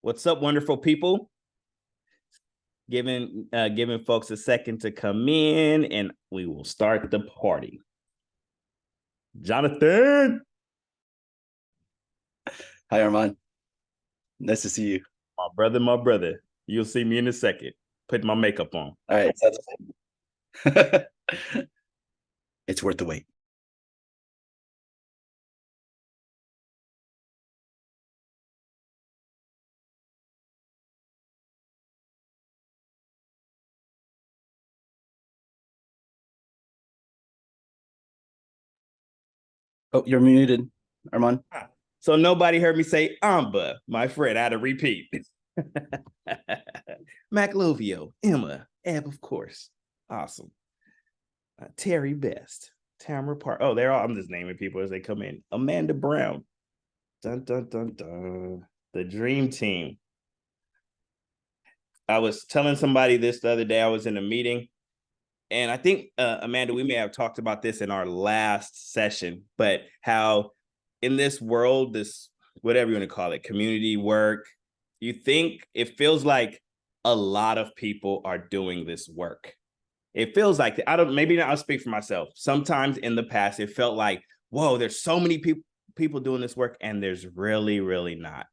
What's up, wonderful people? Giving folks a second to come in, and we will start the party. Jonathan. Hi, Armand. Nice to see you. My brother. You'll see me in a second. Put my makeup on. All right. It's worth the wait. Oh, you're muted, Armand. So nobody heard me say Amba, my friend. I had to repeat. Maclovio, Emma, Eb, of course. Awesome. Terry Best, Tamara Park. Oh, they're all, I'm just naming people as they come in. Amanda Brown. Dun, dun, dun, dun. The dream team. I was telling somebody this the other day. I was in a meeting, and I think, Amanda, we may have talked about this in our last session, but how in this world, this, whatever you want to call it, community work, you think it feels like a lot of people are doing this work. It feels like, maybe I'll speak for myself. Sometimes in the past, it felt like, whoa, there's so many people doing this work, and there's really not.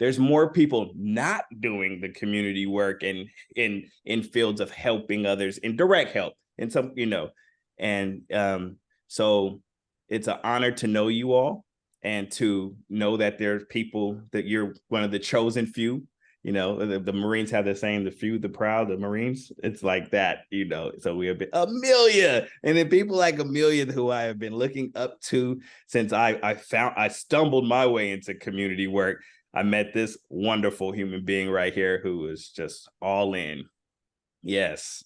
There's more people not doing the community work and in fields of helping others, in direct help, in some, and so it's an honor to know you all and to know that there's people that you're one of the chosen few. The Marines have the saying, the few, the proud, the Marines. It's like that, so we have been Amelia, and then people like Amelia, who I have been looking up to since I stumbled my way into community work. I met this wonderful human being right here who was just all in. Yes,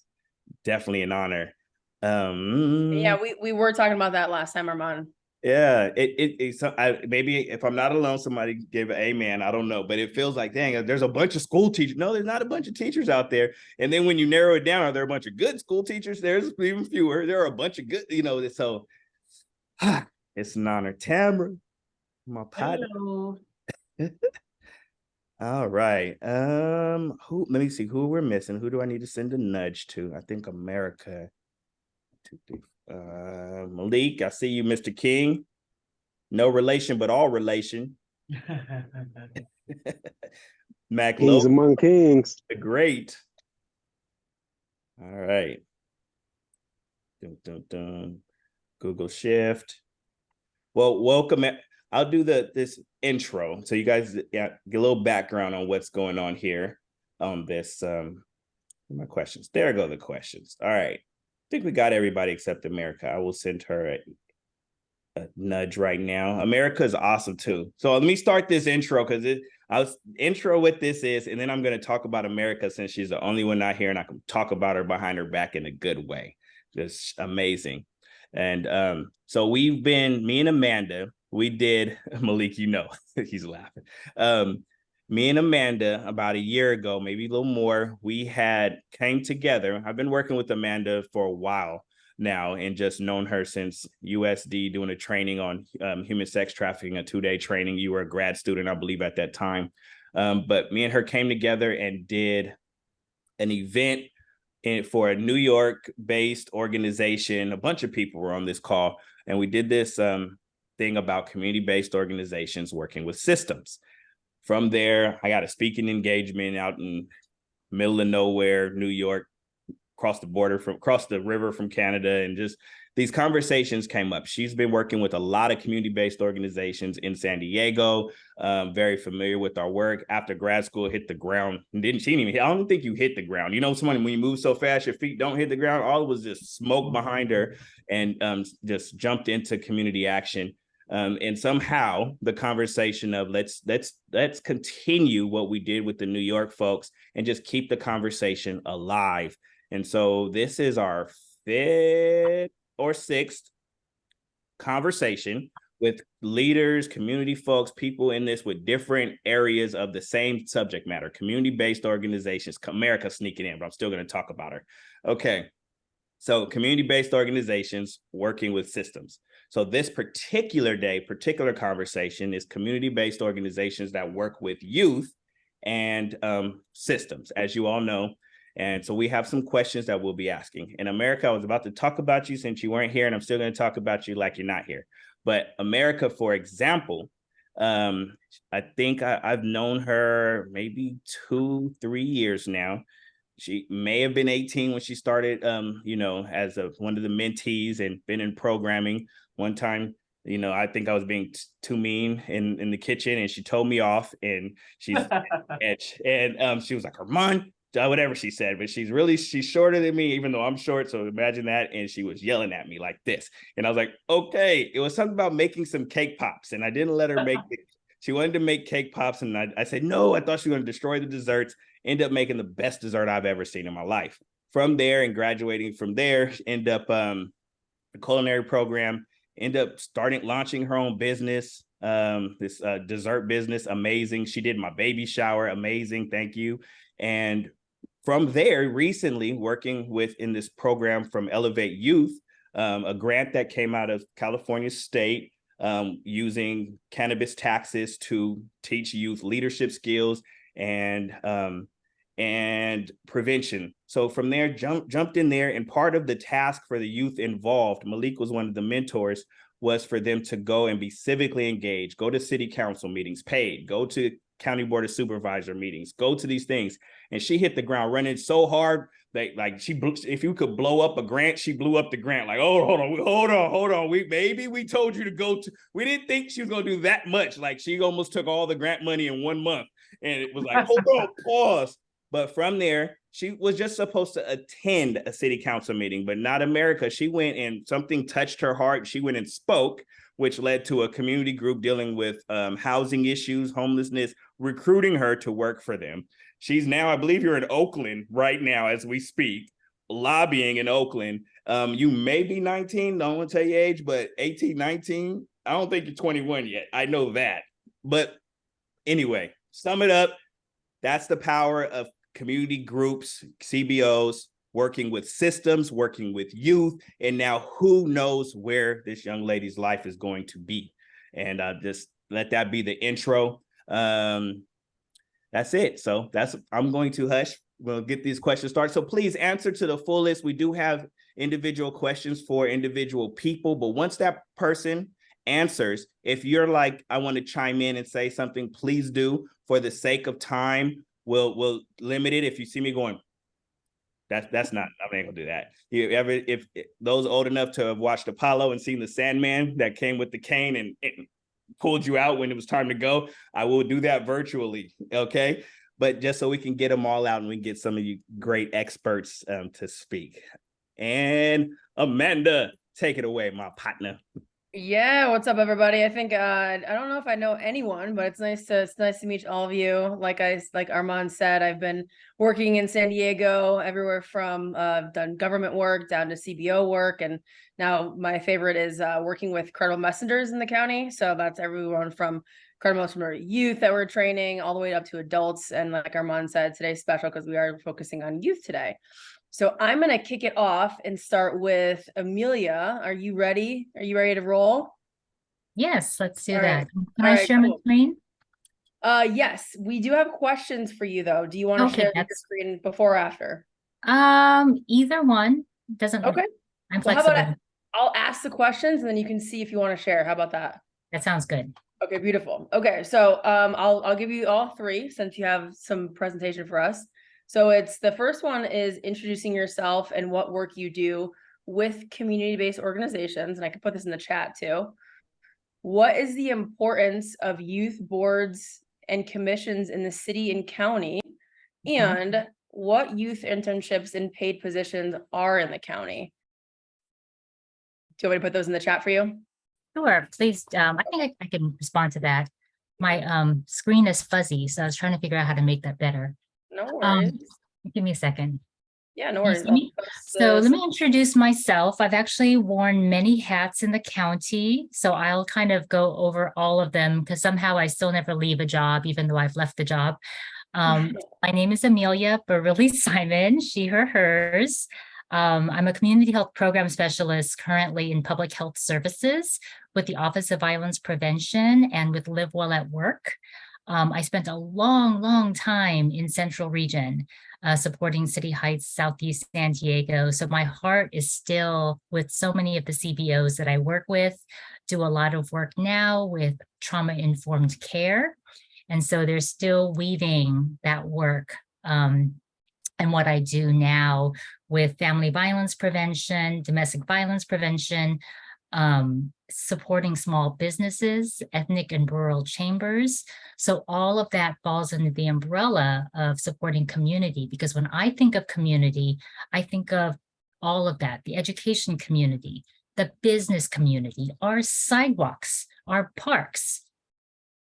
definitely an honor. Yeah, we were talking about that last time, Armand. Yeah, maybe if I'm not alone, somebody give an amen. I don't know, but it feels like, dang, there's a bunch of school teachers. No, there's not a bunch of teachers out there. And then when you narrow it down, are there a bunch of good school teachers? There's even fewer. There are a bunch of good, so it's an honor. Tamara, my partner. Hello. All right. Let me see who we're missing. Who do I need to send a nudge to? I think America. 2, 3. Malik, I see you, Mr. King. No relation, but all relation. Mac Kings among kings. The great. All right. Dun, dun, dun. Google Shift. Well, welcome. I'll do this intro so you guys get a little background on what's going on here on this. My questions. There go the questions. All right. I think we got everybody except America. I will send her a nudge right now. America is awesome too. So let me start this intro because intro what this is, and then I'm going to talk about America since she's the only one not here, and I can talk about her behind her back in a good way. Just amazing. And so me and Amanda, we did, Malik, he's laughing. Me and Amanda, about a year ago, maybe a little more, we came together. I've been working with Amanda for a while now and just known her since USD, doing a training on human sex trafficking, a 2-day training. You were a grad student, I believe, at that time. But me and her came together and did an event for a New York-based organization. A bunch of people were on this call, and we did this thing about community-based organizations working with systems. From there, I got a speaking engagement out in middle of nowhere, New York, across the river from Canada, and just these conversations came up. She's been working with a lot of community-based organizations in San Diego, very familiar with our work. After grad school, hit the ground. I don't think you hit the ground. Someone, when you move so fast, your feet don't hit the ground. All it was just smoke behind her, and just jumped into community action. And somehow the conversation of let's continue what we did with the New York folks and just keep the conversation alive. And so this is our 5th or 6th conversation with leaders, community folks, people in this with different areas of the same subject matter, community-based organizations. America sneaking in, but I'm still going to talk about her. Okay. So community-based organizations working with systems. So this particular day, particular conversation is community-based organizations that work with youth and systems, as you all know. And so we have some questions that we'll be asking. And America, I was about to talk about you since you weren't here, and I'm still going to talk about you like you're not here. But America, for example, I think I've known her maybe 2-3 years now. She may have been 18 when she started, as one of the mentees and been in programming. One time, I think I was being too mean in the kitchen, and she told me off, and she's and she was like, Armand, whatever she said, but she's shorter than me, even though I'm short. So imagine that. And she was yelling at me like this. And I was like, okay, it was something about making some cake pops. And I didn't let her make it. She wanted to make cake pops. And I said, no, I thought she was going to destroy the desserts. End up making the best dessert I've ever seen in my life. From there and graduating from there, end up the culinary program, end up launching her own business, this dessert business. Amazing. She did my baby shower. Amazing. Thank you. And from there, recently working in this program from Elevate Youth, a grant that came out of California State, using cannabis taxes to teach youth leadership skills and prevention. So from there, jumped in there, and part of the task for the youth involved, Malik was one of the mentors, was for them to go and be civically engaged, go to city council meetings, paid, go to county board of supervisor meetings, go to these things. And she hit the ground running so hard that if you could blow up a grant, she blew up the grant. Like, oh, hold on. We told you to we didn't think she was going to do that much. Like, she almost took all the grant money in 1 month, and it was like, hold on, pause. But from there, she was just supposed to attend a city council meeting, but not America. She went, and something touched her heart. She went and spoke, which led to a community group dealing with housing issues, homelessness, recruiting her to work for them. She's now, I believe you're in Oakland right now as we speak, lobbying in Oakland. You may be 19, don't want to tell your age, but 18, 19, I don't think you're 21 yet. I know that. But anyway, sum it up. That's the power of community groups, CBOs, working with systems, working with youth, and now who knows where this young lady's life is going to be. And just let that be the intro. That's it. So I'm going to hush. We'll get these questions started. So please answer to the fullest. We do have individual questions for individual people, but once that person answers, if you're like, I want to chime in and say something, please do. For the sake of time, we'll limit it. If you see me going, that's not, I'm not gonna do that. If those old enough to have watched Apollo and seen the Sandman that came with the cane and pulled you out when it was time to go, I will do that virtually, okay? But just so we can get them all out and we can get some of you great experts to speak. And Amanda, take it away, my partner. Yeah, what's up, everybody? I think I don't know if I know anyone, but it's nice to meet all of you. Like Armand said, I've been working in San Diego, everywhere from done government work down to CBO work, and now my favorite is working with credible messengers in the county. So that's everyone from credible messenger youth that we're training all the way up to adults. And like Armand said, today's special because we are focusing on youth today. So I'm going to kick it off and start with Amelia. Are you ready? Are you ready to roll? Yes, let's do All that. right. Can I share my screen? Yes, we do have questions for you though. Do you want to share your screen before or after? Either one. Doesn't Okay. I'm Well, flexible. how about I'll ask the questions and then you can see if you want to share. How about that? That sounds good. Okay, beautiful. Okay, so I'll give you all three since you have some presentation for us. So it's the first one is introducing yourself and what work you do with community-based organizations. And I can put this in the chat too. What is the importance of youth boards and commissions in the city and county? And what youth internships and paid positions are in the county? Do you want me to put those in the chat for you? Sure, please. I think I can respond to that. My screen is fuzzy, so I was trying to figure out how to make that better. No worries. Give me a second. Yeah, no worries. So let me introduce myself. I've actually worn many hats in the county, so I'll kind of go over all of them because somehow I still never leave a job, even though I've left the job. My name is Amelia Beverly Simon, she, her, hers. I'm a community health program specialist currently in public health services with the Office of Violence Prevention and with Live Well at Work. I spent a long time in Central Region supporting City Heights, Southeast San Diego. So my heart is still with so many of the CBOs that I work with, do a lot of work now with trauma-informed care. And so they're still weaving that work and what I do now with family violence prevention, domestic violence prevention, supporting small businesses, ethnic and rural chambers. So all of that falls under the umbrella of supporting community, because when I think of community, I think of all of that, the education community, the business community, our sidewalks, our parks,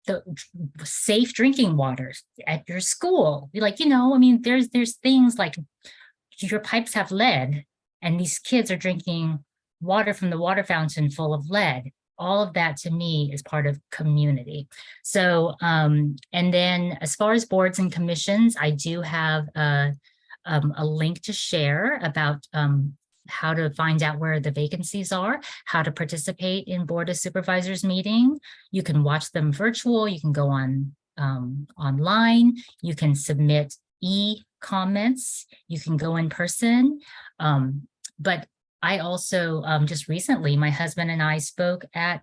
the safe drinking water at your school. Like, I mean, there's things like your pipes have lead and these kids are drinking water from the water fountain full of lead. All of that to me is part of community. So, and then as far as boards and commissions, I do have a link to share about how to find out where the vacancies are, how to participate in Board of Supervisors meeting. You can watch them virtual, you can go on online, you can submit e-comments, you can go in person. But I also just recently, my husband and I spoke at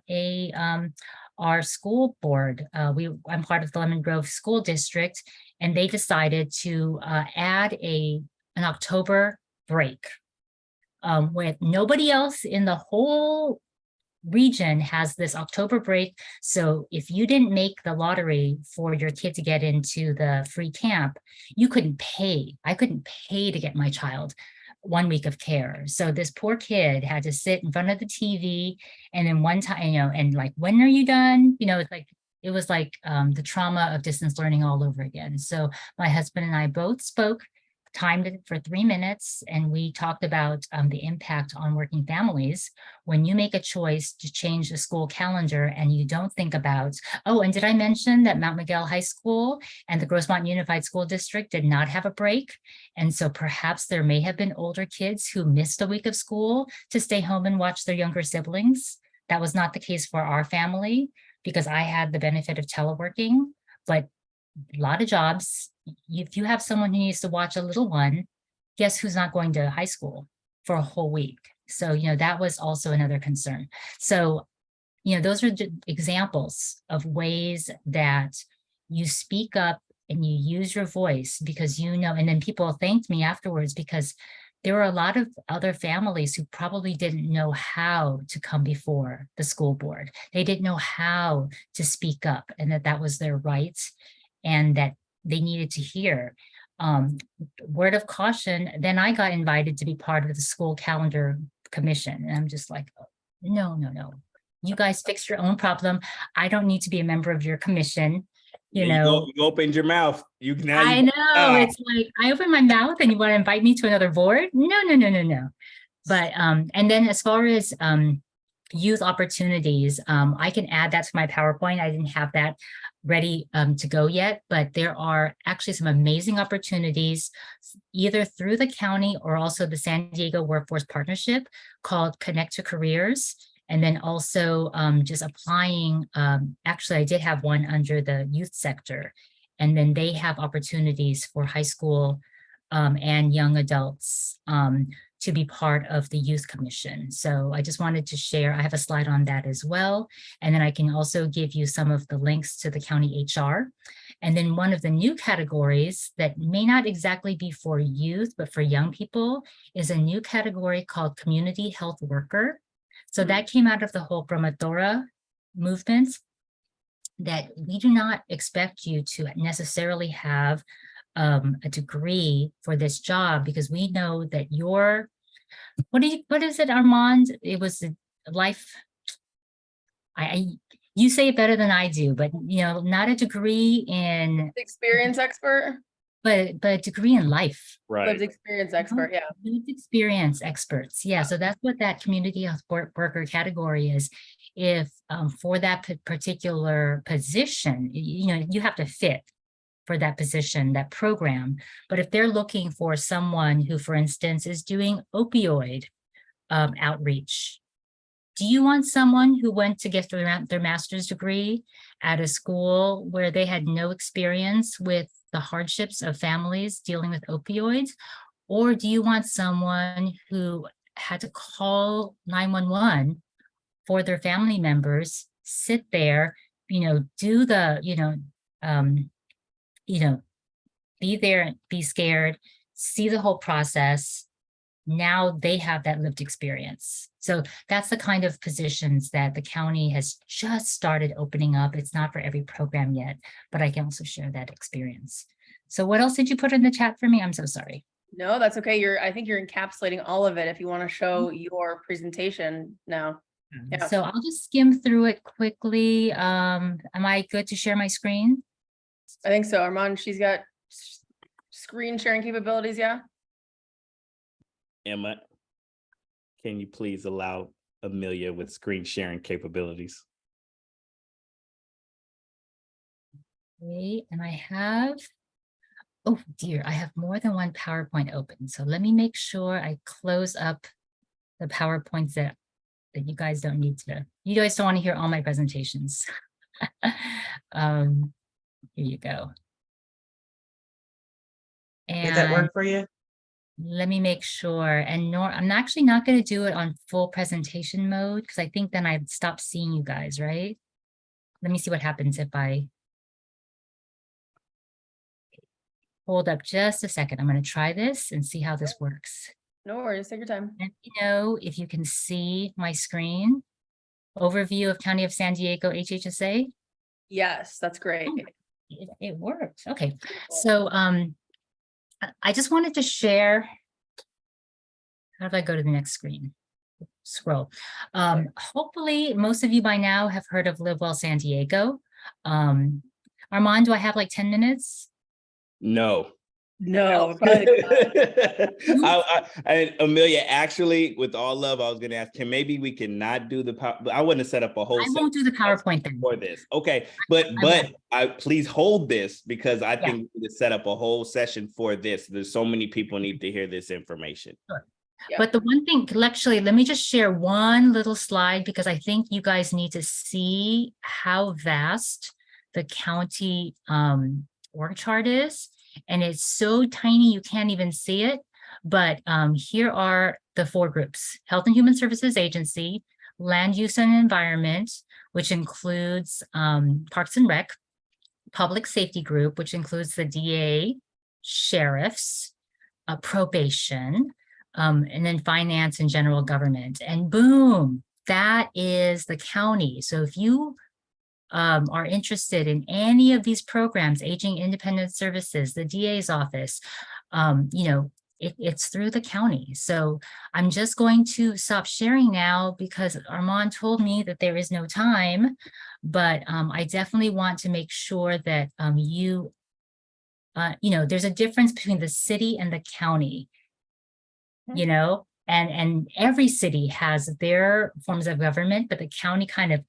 our school board. I'm part of the Lemon Grove School District, and they decided to add an October break. With nobody else in the whole region has this October break. So if you didn't make the lottery for your kid to get into the free camp, you couldn't pay. I couldn't pay to get my child 1 week of care. So this poor kid had to sit in front of the TV, and then one time, and like, when are you done? It was like the trauma of distance learning all over again. So my husband and I both spoke, timed it for 3 minutes, and we talked about the impact on working families when you make a choice to change the school calendar and you don't think about, oh, and did I mention that Mount Miguel High School and the Grossmont Unified School District did not have a break? And so perhaps there may have been older kids who missed a week of school to stay home and watch their younger siblings. That was not the case for our family because I had the benefit of teleworking, but a lot of jobs, if you have someone who needs to watch a little one, guess who's not going to high school for a whole week? So, that was also another concern. So, those are examples of ways that you speak up and you use your voice because and then people thanked me afterwards because there were a lot of other families who probably didn't know how to come before the school board. They didn't know how to speak up and that was their right and that they needed to hear. Word of caution, then I got invited to be part of the school calendar commission. And I'm just like, no. You guys fix your own problem. I don't need to be a member of your commission. You opened your mouth. I know. It's like, I open my mouth and you want to invite me to another board? No. But, and then as far as youth opportunities, I can add that to my PowerPoint. I didn't have that ready to go yet, but there are actually some amazing opportunities either through the county or also the San Diego Workforce Partnership called Connect to Careers. And then also just applying, actually I did have one under the youth sector, and then they have opportunities for high school and young adults to be part of the Youth Commission. So I just wanted to share, I have a slide on that as well. And then I can also give you some of the links to the county HR. And then one of the new categories that may not exactly be for youth, but for young people is a new category called Community Health Worker. So that came out of the whole Promotora movement, that we do not expect you to necessarily have a degree for this job, because we know that your, what is it, Armand? It was a life, you say it better than I do, but not a degree in Experience expert. but a degree in life. Right. Lived experience expert, yeah. Lived experience experts. Yeah. So that's what that community health worker category is. If for that particular position, you have to fit. for that position, that program. But if they're looking for someone who, for instance, is doing opioid outreach, do you want someone who went to get their master's degree at a school where they had no experience with the hardships of families dealing with opioids? Or do you want someone who had to call 911 for their family members, sit there, do the, be there, be scared, see the whole process. Now they have that lived experience. So that's the kind of positions that the county has just started opening up. It's not for every program yet, but I can also share that experience. So what else did you put in the chat for me? I'm so sorry. No, that's okay. I think you're encapsulating all of it if you want to show your presentation now. Yeah. So I'll just skim through it quickly. Am I good to share my screen? I think so. Armand, she's got screen sharing capabilities, yeah? Emma, can you please allow Amelia with screen sharing capabilities? Okay, and I have, oh dear, I have more than one PowerPoint open. So let me make sure I close up the PowerPoints that you guys don't need to, you guys don't want to hear all my presentations. Here you go. And Did that work for you? let me make sure. And I'm actually not going to do it on full presentation mode because I think then I'd stop seeing you guys, right? Let me see what happens if I hold up just a second. I'm going to try this and see how this works. No worries, take your time. Let me know if you can see my screen. Overview of County of San Diego HHSA. Yes, that's great. Oh, it worked. Okay. So I just wanted to share. How do I go to the next screen? Scroll. Hopefully most of you by now have heard of Live Well San Diego. Armand, do I have like 10 minutes? No. No, probably And Amelia, actually, with all love, I was going to ask, maybe we can not do the power. I want to set up a whole. I won't do the PowerPoint then. For this. Okay, but please hold this because I think we need to set up a whole session for this. There's so many people need to hear this information. Sure. Yeah. But the one thing, actually, let me just share one little slide because I think you guys need to see how vast the county org chart is. And it's so tiny, you can't even see it. But here are the 4 groups: Health and Human Services Agency, Land Use and Environment, which includes Parks and Rec, Public Safety Group, which includes the DA, sheriffs, probation, and then finance and general government. And boom, that is the county. So if you are interested in any of these programs, Aging Independent Services, the DA's office, it's through the county. So I'm just going to stop sharing now because Armand told me that there is no time, but I definitely want to make sure that there's a difference between the city and the county, and every city has their forms of government, but the county kind of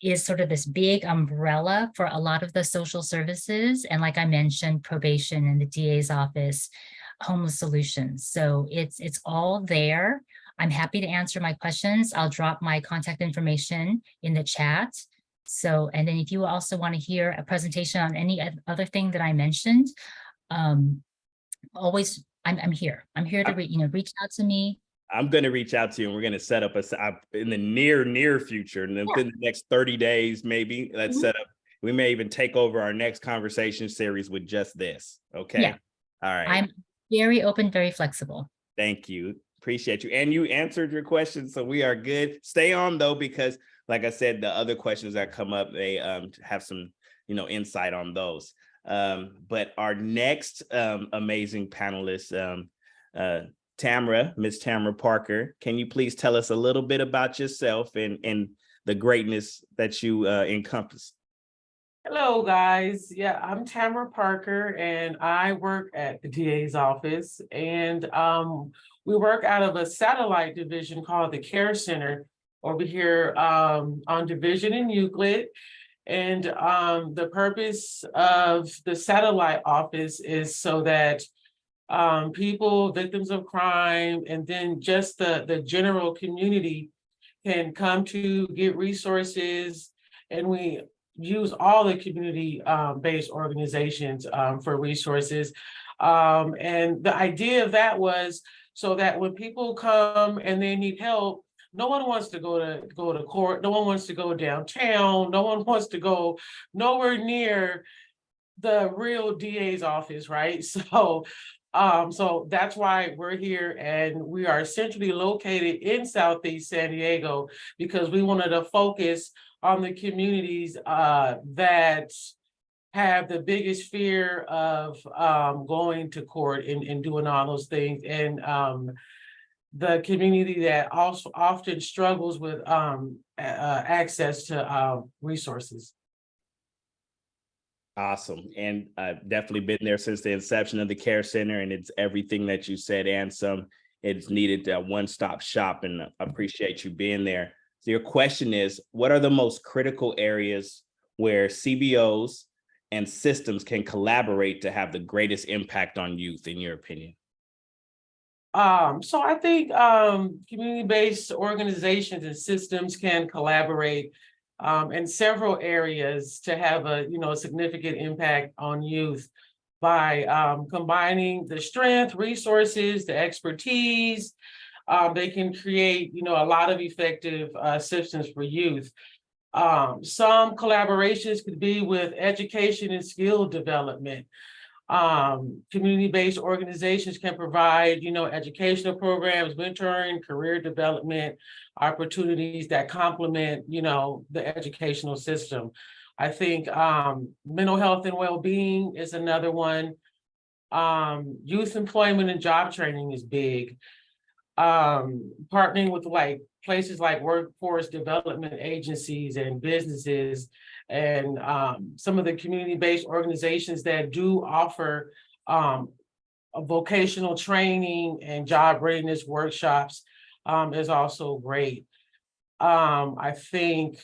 is sort of this big umbrella for a lot of the social services. And like I mentioned, probation and the DA's office, homeless solutions. So it's all there. I'm happy to answer my questions. I'll drop my contact information in the chat. So, and then if you also want to hear a presentation on any other thing that I mentioned, always, I'm here. I'm here to reach out to me. I'm going to reach out to you and we're going to set up in the near future, and within the next 30 days, maybe let's set up. We may even take over our next conversation series with just this. Okay. Yeah. All right. I'm very open, very flexible. Thank you. Appreciate you. And you answered your questions. So we are good. Stay on though, because like I said, the other questions that come up, they have some, insight on those. But our next amazing panelist, Miss Tamara Parker, can you please tell us a little bit about yourself and the greatness that you encompass? Hello, guys. Yeah, I'm Tamara Parker, and I work at the DA's office. And we work out of a satellite division called the Care Center over here on Division in Euclid. And the purpose of the satellite office is so that people, victims of crime, and then just the general community can come to get resources. And we use all the community based organizations for resources. And the idea of that was so that when people come and they need help, no one wants to go to court, no one wants to go downtown, no one wants to go nowhere near the real DA's office, right? So that's why we're here, and we are centrally located in Southeast San Diego because we wanted to focus on the communities that have the biggest fear of going to court and doing all those things, and the community that also often struggles with access to resources. Awesome. And I've definitely been there since the inception of the care center, and it's everything that you said and some. It's needed a one-stop shop, and I appreciate you being there. So your question is, what are the most critical areas where CBOs and systems can collaborate to have the greatest impact on youth, in your opinion? So I think community-based organizations and systems can collaborate in several areas to have a significant impact on youth by combining the strength, resources, the expertise. They can create a lot of effective systems for youth. Some collaborations could be with education and skill development. Community-based organizations can provide, educational programs, mentoring, career development opportunities that complement, the educational system. I think mental health and well-being is another one. Youth employment and job training is big. Partnering with places like workforce development agencies and businesses, and some of the community-based organizations that do offer a vocational training and job readiness workshops is also great. I think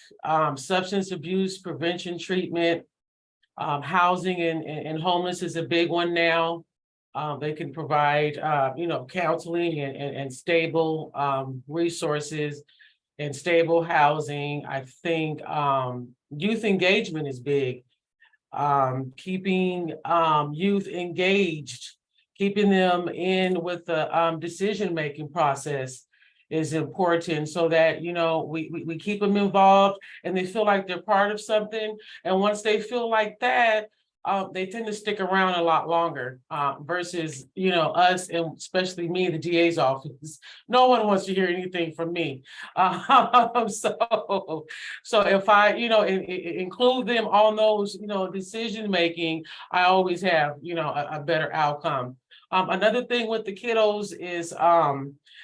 substance abuse prevention treatment, housing and homeless is a big one now. They can provide, counseling and stable resources and stable housing. I think youth engagement is big. Keeping youth engaged, keeping them in with the decision-making process is important, so that we keep them involved and they feel like they're part of something. And once they feel like that, they tend to stick around a lot longer versus us, and especially me, the DA's office. No one wants to hear anything from me. So if I include them on those decision making, I always have a better outcome. Another thing with the kiddos is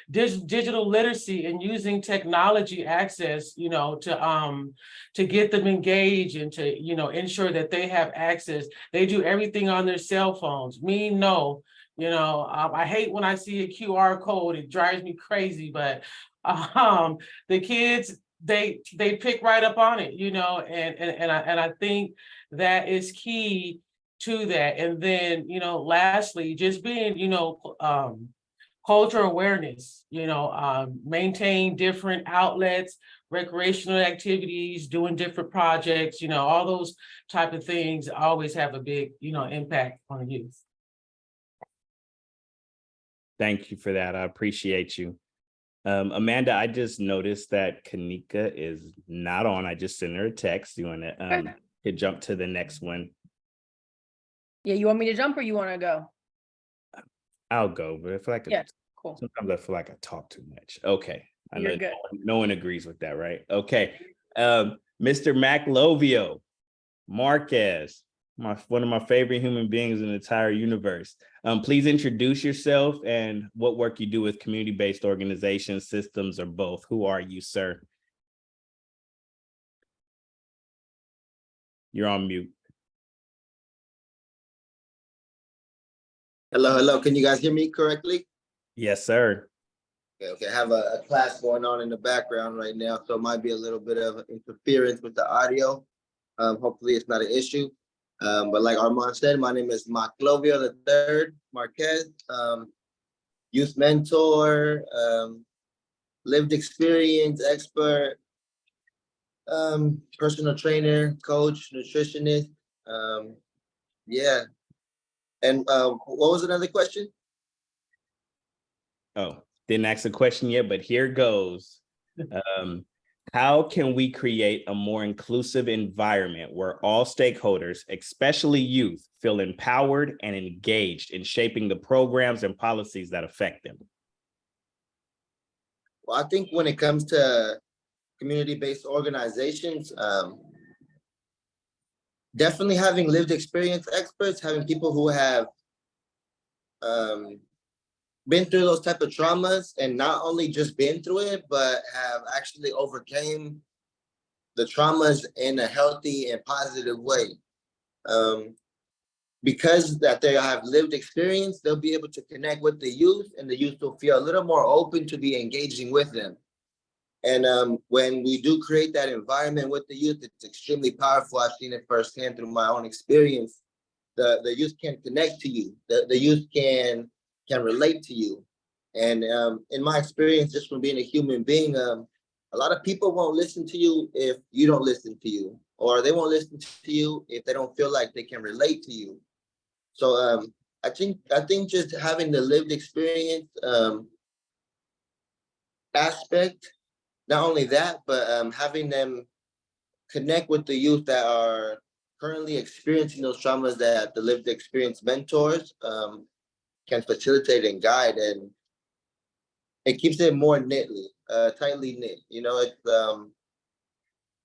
digital literacy and using technology access, to get them engaged and to ensure that they have access. They do everything on their cell phones. No, I hate when I see a QR code. It drives me crazy. But the kids, they pick right up on it, and I think that is key to that. And then lastly, just being cultural awareness, maintain different outlets, recreational activities, doing different projects, all those type of things always have a big impact on youth. Thank you for that. I appreciate you. Amanda, I just noticed that Kanika is not on. I just sent her a text. You want to jump to the next one? Yeah, you want me to jump or you want to go? I'll go, but I feel like Cool. sometimes I feel like I talk too much. Okay. I know You're good. no one agrees with that, right? Okay. Mr. Maclovio Marquez, one of my favorite human beings in the entire universe. Please introduce yourself and what work you do with community-based organizations, systems, or both. Who are you, sir? You're on mute. Hello. Can you guys hear me correctly? Yes, sir. Okay. I have a class going on in the background right now, so it might be a little bit of interference with the audio. Hopefully it's not an issue. But like Armand said, my name is Maclovio III Marquez, youth mentor, lived experience expert, personal trainer, coach, nutritionist. Yeah. And what was another question? Oh, didn't ask a question yet, but here goes. How can we create a more inclusive environment where all stakeholders, especially youth, feel empowered and engaged in shaping the programs and policies that affect them? Well, I think when it comes to community-based organizations, definitely having lived experience experts, having people who have been through those type of traumas, and not only just been through it, but have actually overcame the traumas in a healthy and positive way. Because that they have lived experience, they'll be able to connect with the youth, and the youth will feel a little more open to be engaging with them. And when we do create that environment with the youth, it's extremely powerful. I've seen it firsthand through my own experience. The youth can connect to you. The youth can relate to you. And in my experience, just from being a human being, a lot of people won't listen to you if you don't listen to you, or they won't listen to you if they don't feel like they can relate to you. So I think just having the lived experience aspect, not only that, but having them connect with the youth that are currently experiencing those traumas that the lived experience mentors can facilitate and guide, and it keeps it more tightly knit. You know, it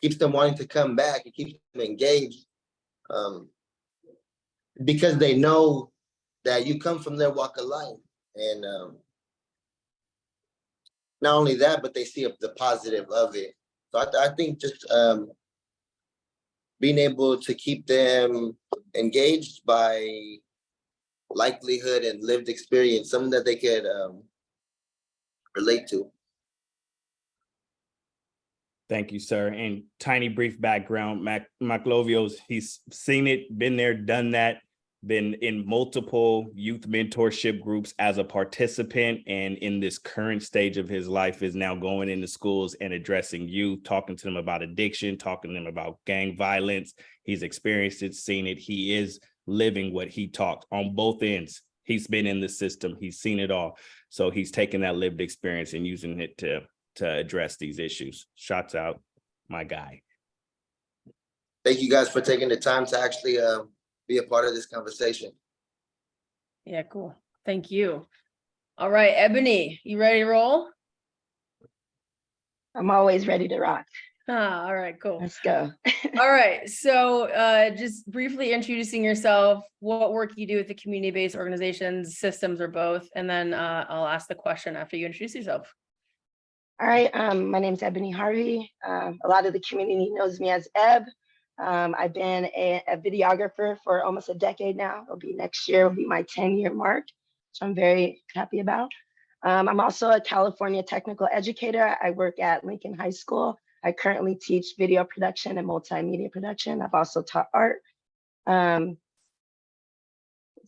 keeps them wanting to come back. It keeps them engaged because they know that you come from their walk of life, and not only that, but they see the positive of it. So I think just being able to keep them engaged by likelihood and lived experience, something that they could relate to. Thank you, sir. And tiny brief background, Maclovio's, he's seen it, been there, done that, been in multiple youth mentorship groups as a participant, and in this current stage of his life is now going into schools and addressing youth, talking to them about addiction, talking to them about gang violence. He's experienced it, seen it. He is living what he talked on both ends. He's been in the system. He's seen it all. So he's taking that lived experience and using it to address these issues. Shots out, my guy. Thank you guys for taking the time to actually be a part of this conversation. Yeah, cool. Thank you. All right, Ebony, you ready to roll? I'm always ready to rock. All right, cool. Let's go. All right, so just briefly introducing yourself, what work you do with the community-based organizations, systems, or both, and then I'll ask the question after you introduce yourself. All right, my name is Ebony Harvey. A lot of the community knows me as Eb. I've been a videographer for almost a decade now. It'll be next year, will be my 10-year mark, so I'm very happy about. I'm also a California technical educator. I work at Lincoln High School. I currently teach video production and multimedia production. I've also taught art. So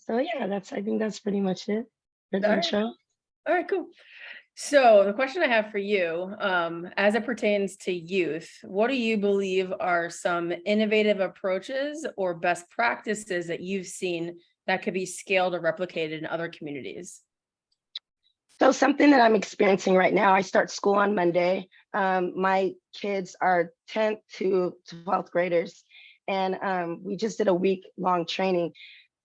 yeah, I think that's pretty much it for the intro. All right, cool. So the question I have for you, as it pertains to youth, what do you believe are some innovative approaches or best practices that you've seen that could be scaled or replicated in other communities? So something that I'm experiencing right now, I start school on Monday. My kids are 10th to 12th graders, and we just did a week-long training.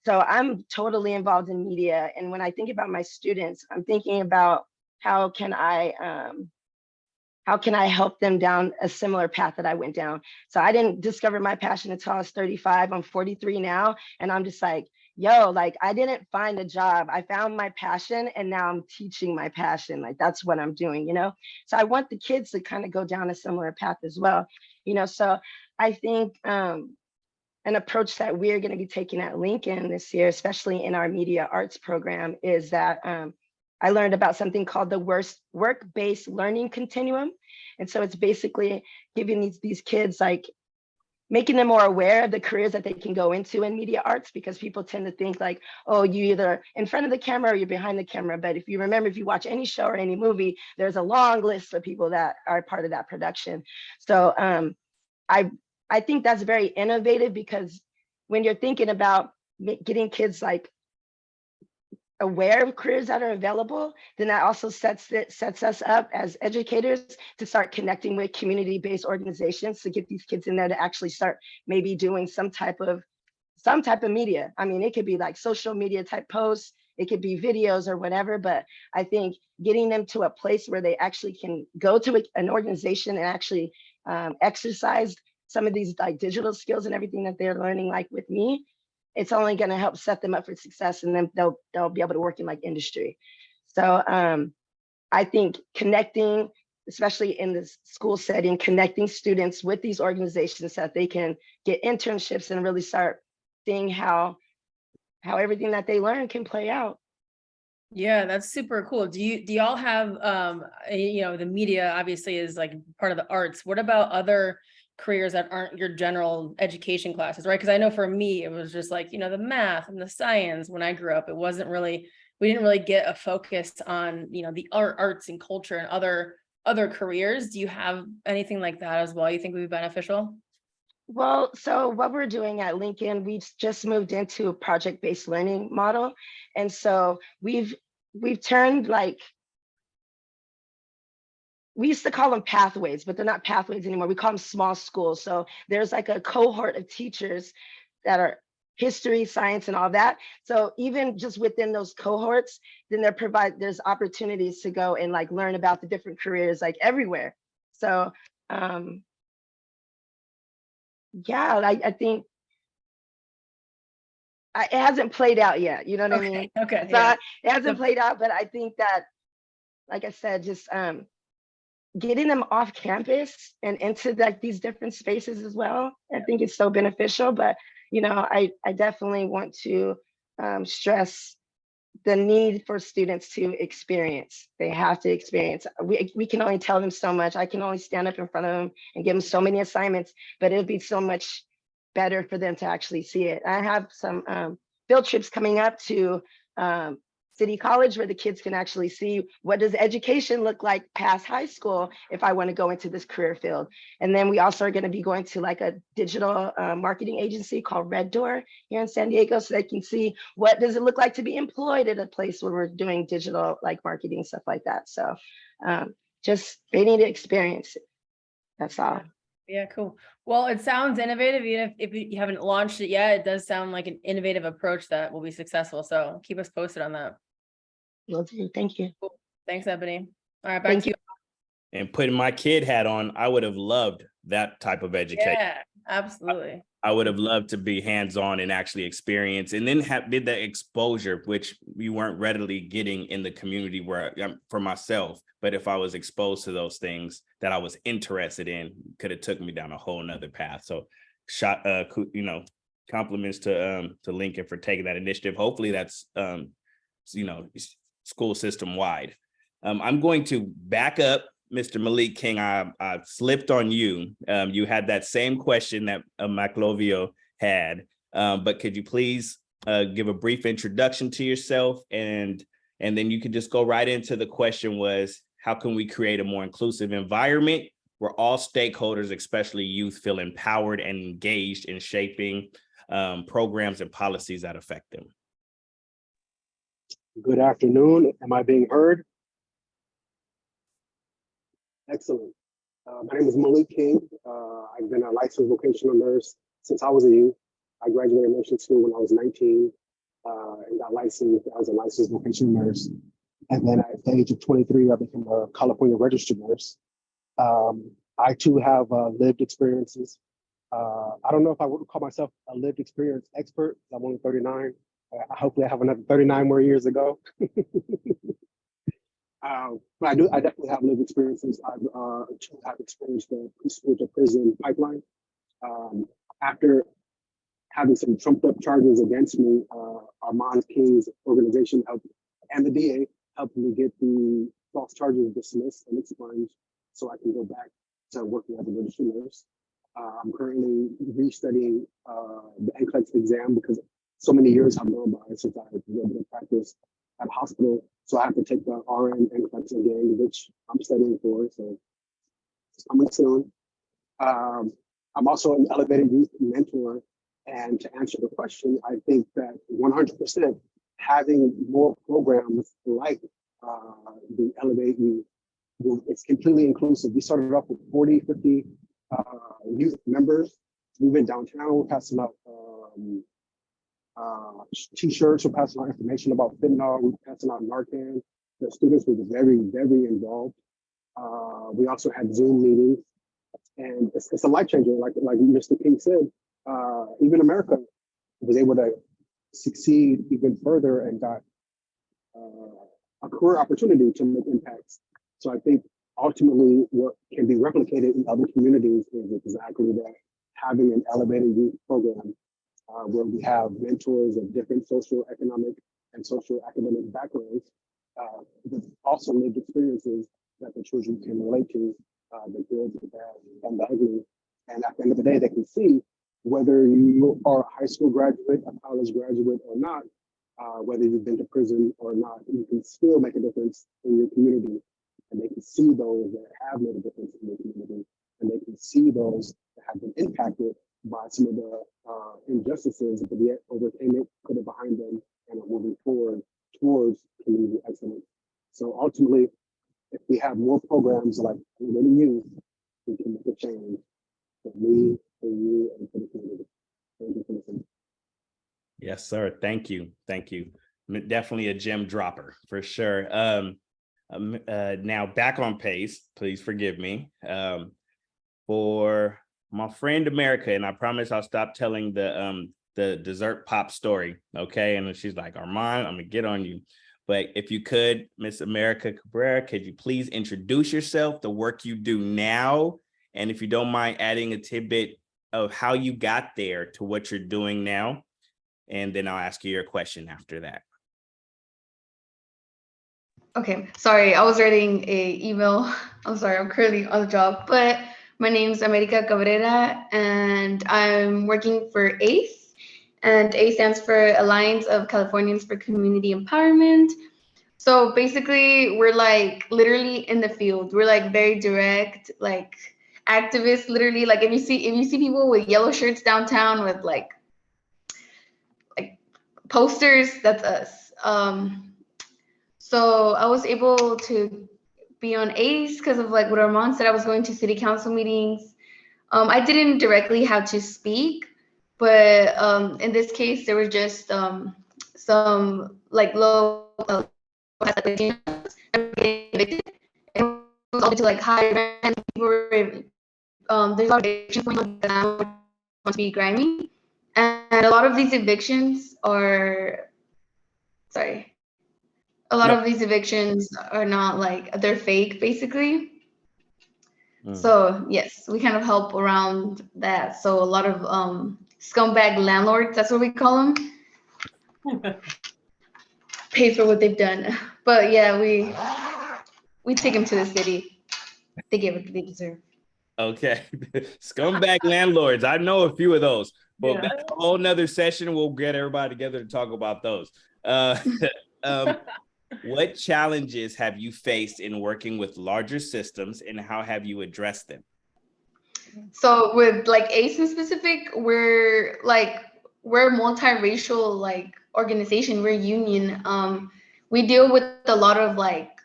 So I'm totally involved in media. And when I think about my students, I'm thinking about how can I help them down a similar path that I went down? So I didn't discover my passion until I was 35. I'm 43 now. And I'm just like, yo, like I didn't find a job. I found my passion and now I'm teaching my passion. Like that's what I'm doing, you know? So I want the kids to kind of go down a similar path as well, you know? So I think an approach that we're going to be taking at Lincoln this year, especially in our media arts program, is that I learned about something called the work-based learning continuum. And so it's basically giving these kids like making them more aware of the careers that they can go into in media arts, because people tend to think like, oh, you either in front of the camera or you're behind the camera. But if you remember, if you watch any show or any movie, there's a long list of people that are part of that production. So I think that's very innovative, because when you're thinking about getting kids like aware of careers that are available, then that also sets us up as educators to start connecting with community-based organizations to get these kids in there to actually start maybe doing some type of media. I mean, it could be like social media type posts, it could be videos or whatever, but I think getting them to a place where they actually can go to an organization and actually exercise some of these like digital skills and everything that they're learning, like with me, it's only going to help set them up for success, and then they'll be able to work in like industry. So I think connecting, especially in this school setting, connecting students with these organizations so that they can get internships and really start seeing how everything that they learn can play out. Yeah, that's super cool. Do y'all have you know, the media obviously is like part of the arts. What about other careers that aren't your general education classes, right? Because I know for me, it was just like, you know, the math and the science when I grew up. It wasn't really, we didn't really get a focus on, you know, the arts and culture and other careers. Do you have anything like that as well you think would be beneficial? Well, so what we're doing at Lincoln, we've just moved into a project-based learning model. And so we've turned like, we used to call them pathways, but they're not pathways anymore. We call them small schools. So there's like a cohort of teachers that are history, science, and all that. So even just within those cohorts, then there's opportunities to go and like learn about the different careers like everywhere. So yeah, I think it hasn't played out yet. You know what I mean? Okay. So Yeah. it hasn't played out, but I think that, like I said, just getting them off campus and into like these different spaces as well, I think it's so beneficial. But you know, I definitely want to stress the need for students to experience. They have to experience. We can only tell them so much. I can only stand up in front of them and give them so many assignments, but it'd be so much better for them to actually see it. I have some field trips coming up to City College where the kids can actually see what does education look like past high school if I want to go into this career field. And then we also are going to be going to like a digital marketing agency called Red Door here in San Diego, so they can see what does it look like to be employed at a place where we're doing digital like marketing, stuff like that. So just they need to experience it. That's all. Yeah, cool. Well, it sounds innovative. Even if you haven't launched it yet, it does sound like an innovative approach that will be successful. So keep us posted on that. Will do. Thank you. Cool. Thanks, Ebony. All right, back Thank to you. And putting my kid hat on, I would have loved that type of education. Yeah, absolutely. I would have loved to be hands-on and actually experience, and then did that exposure, which we weren't readily getting in the community where for myself. But if I was exposed to those things that I was interested in, could have took me down a whole nother path. So you know, compliments to Lincoln for taking that initiative. Hopefully that's, you know, school system wide. I'm going to back up. Mr. Malik King, I slipped on you. You had that same question that Maclovio had, but could you please give a brief introduction to yourself, and then you could just go right into the question was, how can we create a more inclusive environment where all stakeholders, especially youth, feel empowered and engaged in shaping programs and policies that affect them? Good afternoon. Am I being heard? Excellent. My name is Malik King. I've been a licensed vocational nurse since I was a youth. I graduated nursing school when I was 19 and got licensed as a licensed vocational nurse. And then at the age of 23, I became a California registered nurse. I too have lived experiences. I don't know if I would call myself a lived experience expert. I'm only 39. Hopefully I have another 39 more years to go. But I definitely have lived experiences. I've experienced the preschool to prison pipeline. After having some trumped up charges against me, Armand King's organization helped, and the DA helped me get the false charges dismissed and expunged so I can go back to working as a registered nurse. I'm currently restudying the NCLEX exam because so many years have gone by since I was able to practice at a hospital. So I have to take the RN NCLEX again, which I'm studying for. So it's coming soon. I'm also an elevated youth mentor. And to answer the question, I think that 100% having more programs like the Elevate Youth, it's completely inclusive. We started off with 40, 50 youth members. We went downtown, we're passing out t-shirts, we're passing out information about fentanyl, we're passing out Narcan. The students were very, very involved. We also had Zoom meetings, and it's a life changer. Like Mr. King said, even America was able to succeed even further and got a career opportunity to make impacts. So I think ultimately what can be replicated in other communities is exactly that, having an elevated youth program where we have mentors of different social, economic, and social academic backgrounds with also lived experiences that the children can relate to, the good, the bad, and the ugly. And at the end of the day, they can see whether you are a high school graduate, a college graduate or not, whether you've been to prison or not, you can still make a difference in your community. And they can see those that have made a difference in their community, and they can see those that have been impacted by some of the injustices, but yet overcame it, put it behind them, and are moving forward towards community excellence. So ultimately, if we have more programs like Elevated Youth, we can make a change for me, for you, and for the community. Thank you for listening. Yes, sir. Thank you. Thank you. Definitely a gem dropper for sure. Now back on pace, please forgive me. For my friend America, and I promise I'll stop telling the dessert pop story. Okay. And she's like, Armand, I'm gonna get on you. But if you could, Miss America Cabrera, could you please introduce yourself, the work you do now? And if you don't mind adding a tidbit of how you got there to what you're doing now. And then I'll ask you your question after that. Okay, sorry, I was writing a email. I'm sorry, I'm currently on the job, but my name's America Cabrera and I'm working for ACE, and ACE stands for Alliance of Californians for Community Empowerment. So basically we're like literally in the field. We're like very direct, like activists, literally. Like if you see people with yellow shirts downtown with like posters, that's us. So I was able to be on ACE because of like what Armand said. I was going to city council meetings. I didn't directly have to speak, but in this case, there were just some like low evicted. It was all to like higher and people were there's a lot of evictions going on that I want to be grimy, and a lot of these evictions are of these evictions are not like, they're fake basically. So yes, we kind of help around that. So a lot of scumbag landlords, that's what we call them, pay for what they've done. But yeah, we take them to the city. They get what they deserve. Okay. Scumbag landlords. I know a few of those, but that's a whole nother session. We'll get everybody together to talk about those. What challenges have you faced in working with larger systems, and how have you addressed them? So with like ACE in specific, we're a multiracial like organization. We're a union. We deal with a lot of like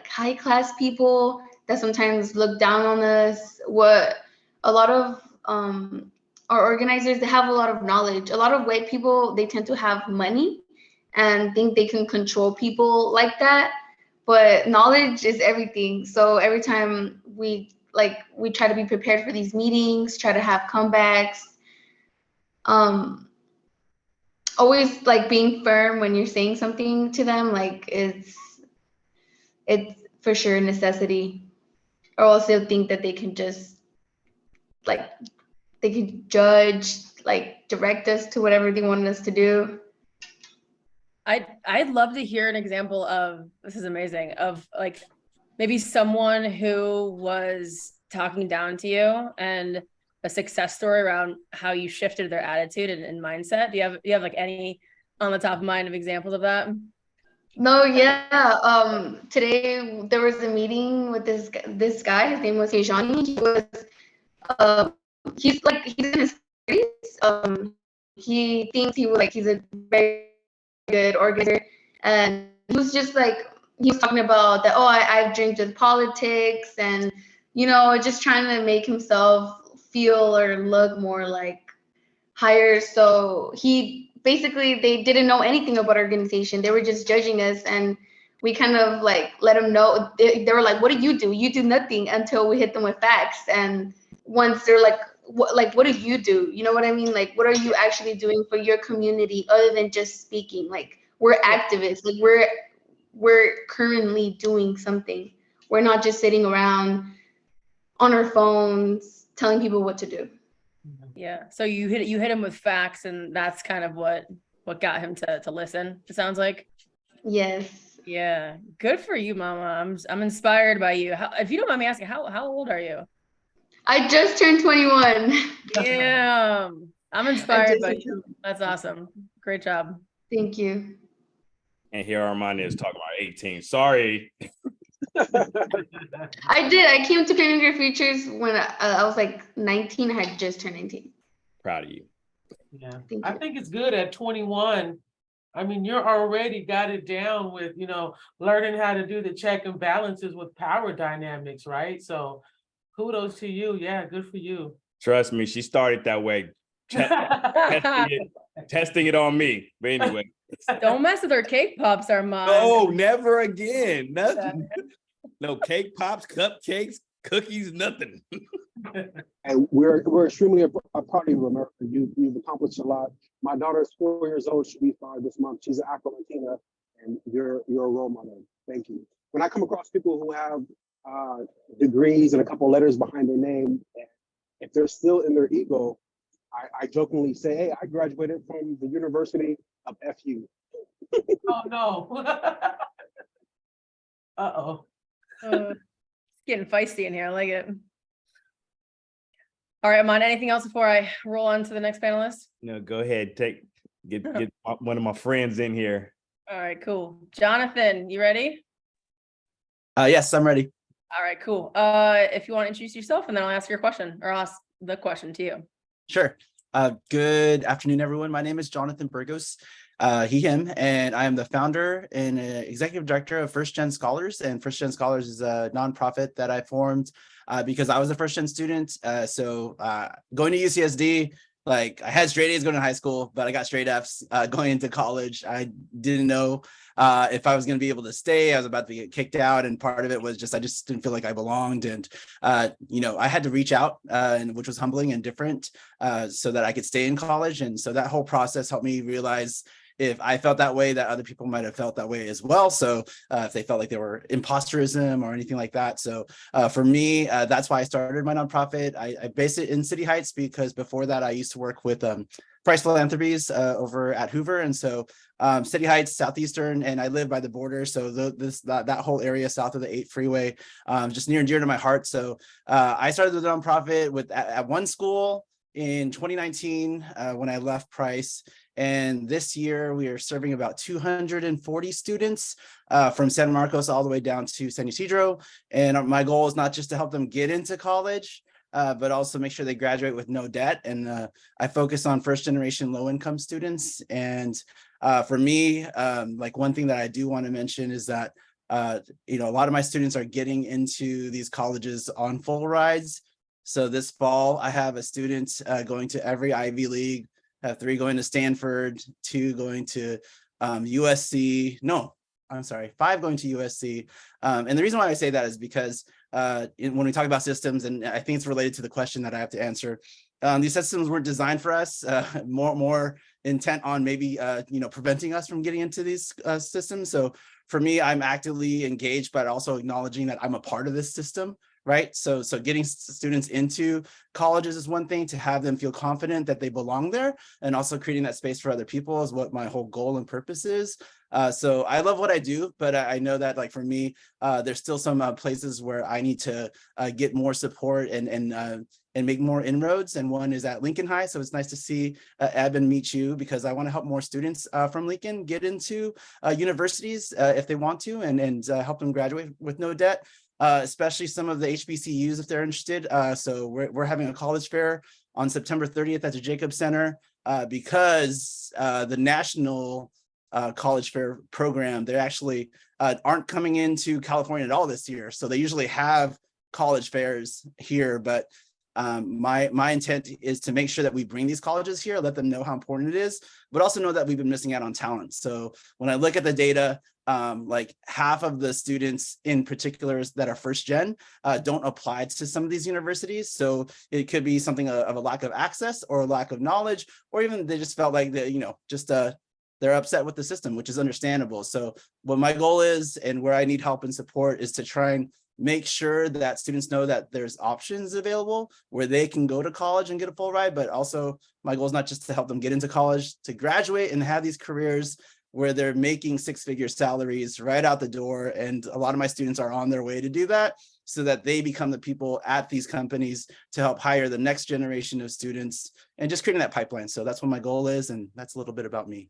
high class people that sometimes look down on us. What a lot of our organizers, they have a lot of knowledge. A lot of white people, they tend to have money and think they can control people like that, but knowledge is everything. So every time we try to be prepared for these meetings, try to have comebacks, always like being firm when you're saying something to them, like it's for sure a necessity, or else they'll think that they can just like they can judge, like direct us to whatever they wanted us to do. I'd love to hear an example of, this is amazing, of like maybe someone who was talking down to you and a success story around how you shifted their attitude and mindset? Do you have like any on the top of mind of examples of that? No, yeah. Today there was a meeting with this guy. His name was Hejani. He's in his 30s. He thinks he's a very good organizer, and he was just he was talking about that. Oh, I've drank with politics, and just trying to make himself feel or look more higher. So they didn't know anything about organization. They were just judging us, and we kind of let them know. They were like, "What do? You do nothing," until we hit them with facts. And once they're like, what do you do? You know what I mean? What are you actually doing for your community other than just speaking? We're activists. We're currently doing something. We're not just sitting around on our phones telling people what to do. Yeah. So you hit him with facts, and that's kind of what got him to listen. It sounds like. Yes. Yeah. Good for you, Mama. I'm inspired by you. If you don't mind me asking, how old are you? I just turned 21. Damn. I'm inspired by you. That's awesome. Great job. Thank you. And here Armand is talking about 18. Sorry. I did. I came to Painting Your Futures when I was 19. I had just turned 19. Proud of you. Yeah, Thank I you. think it's good at 21. I mean, you're already got it down with, learning how to do the check and balances with power dynamics, right? So kudos to you. Yeah, good for you. Trust me, she started that way. Testing it on me. But anyway. Don't mess with her cake pops, Armand. No, never again. Nothing. No cake pops, cupcakes, cookies, nothing. And we're extremely proud of you, America. You've accomplished a lot. My daughter is 4 years old. She'll be 5 this month. She's an Afro-Latina, and you're a role model. Thank you. When I come across people who have degrees and a couple letters behind their name, if they're still in their ego, I jokingly say, "Hey, I graduated from the University of FU." Oh no. Uh-oh. It's getting feisty in here. I like it. All right, Armand, anything else before I roll on to the next panelist? No, go ahead. Get one of my friends in here. All right, cool. Jonathan, you ready? Yes, I'm ready. All right, cool. If you want to introduce yourself, and then I'll ask your question or ask the question to you. Sure. Good afternoon, everyone. My name is Jonathan Burgos, he, him, and I am the founder and executive director of First Gen Scholars. And First Gen Scholars is a nonprofit that I formed because I was a first gen student. So going to UCSD, I had straight A's going to high school, but I got straight F's going into college. I didn't know if I was going to be able to stay. I was about to get kicked out, and part of it was I just didn't feel like I belonged. And I had to reach out, and which was humbling and different, so that I could stay in college. And so that whole process helped me realize if I felt that way, that other people might have felt that way as well. So if they felt like they were imposterism or anything like that. So for me, that's why I started my nonprofit. I based it in City Heights because before that, I used to work with Price Philanthropies over at Hoover. And so City Heights, Southeastern, and I live by the border. So that whole area south of the 8 freeway, just near and dear to my heart. So I started the nonprofit at one school in 2019 when I left Price. And this year we are serving about 240 students from San Marcos all the way down to San Ysidro. And my goal is not just to help them get into college, but also make sure they graduate with no debt. And I focus on first generation low income students. And for me, one thing that I do want to mention is that a lot of my students are getting into these colleges on full rides. So this fall, I have a student going to every Ivy League. Have 3 going to Stanford, 2 going to USC. No, I'm sorry, 5 going to USC. And the reason why I say that is because when we talk about systems, and I think it's related to the question that I have to answer, these systems weren't designed for us, more intent on maybe preventing us from getting into these systems. So for me, I'm actively engaged, but also acknowledging that I'm a part of this system. Right. So getting students into colleges is one thing. To have them feel confident that they belong there, and also creating that space for other people is what my whole goal and purpose is. So I love what I do, but I know that for me, there's still some places where I need to get more support and and make more inroads. And one is at Lincoln High. So it's nice to see Eb and meet you, because I want to help more students from Lincoln get into universities if they want to, and help them graduate with no debt. Especially some of the HBCUs if they're interested. So we're having a college fair on September 30th at the Jacobs Center, because the national college fair program, they actually aren't coming into California at all this year. So they usually have college fairs here, but my intent is to make sure that we bring these colleges here, let them know how important it is, but also know that we've been missing out on talent. So when I look at the data, like half of the students in particular that are first gen don't apply to some of these universities. So it could be something of a lack of access or a lack of knowledge, or even they just felt like that, they're upset with the system, which is understandable. So what my goal is, and where I need help and support, is to try and make sure that students know that there's options available where they can go to college and get a full ride. But also my goal is not just to help them get into college, to graduate and have these careers where they're making six-figure salaries right out the door. And a lot of my students are on their way to do that, so that they become the people at these companies to help hire the next generation of students, and just creating that pipeline. So that's what my goal is. And that's a little bit about me.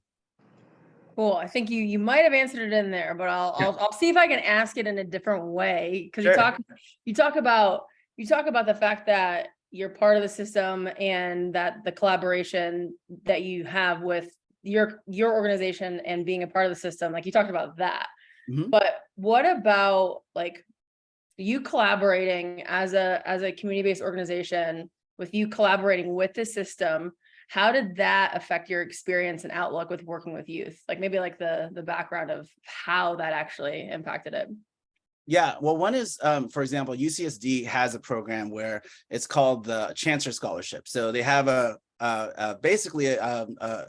Cool. I think you might have answered it in there, but I'll see if I can ask it in a different way. Because Sure. you talk about the fact that you're part of the system, and that the collaboration that you have with your organization and being a part of the system, like you talked about that. Mhm. But what about like you collaborating as a community-based organization, with you collaborating with the system? How did that affect your experience and outlook with working with youth? Like maybe like the background of how that actually impacted it. Yeah, well, one is, for example, UCSD has a program where it's called the Chancellor Scholarship. So they have basically a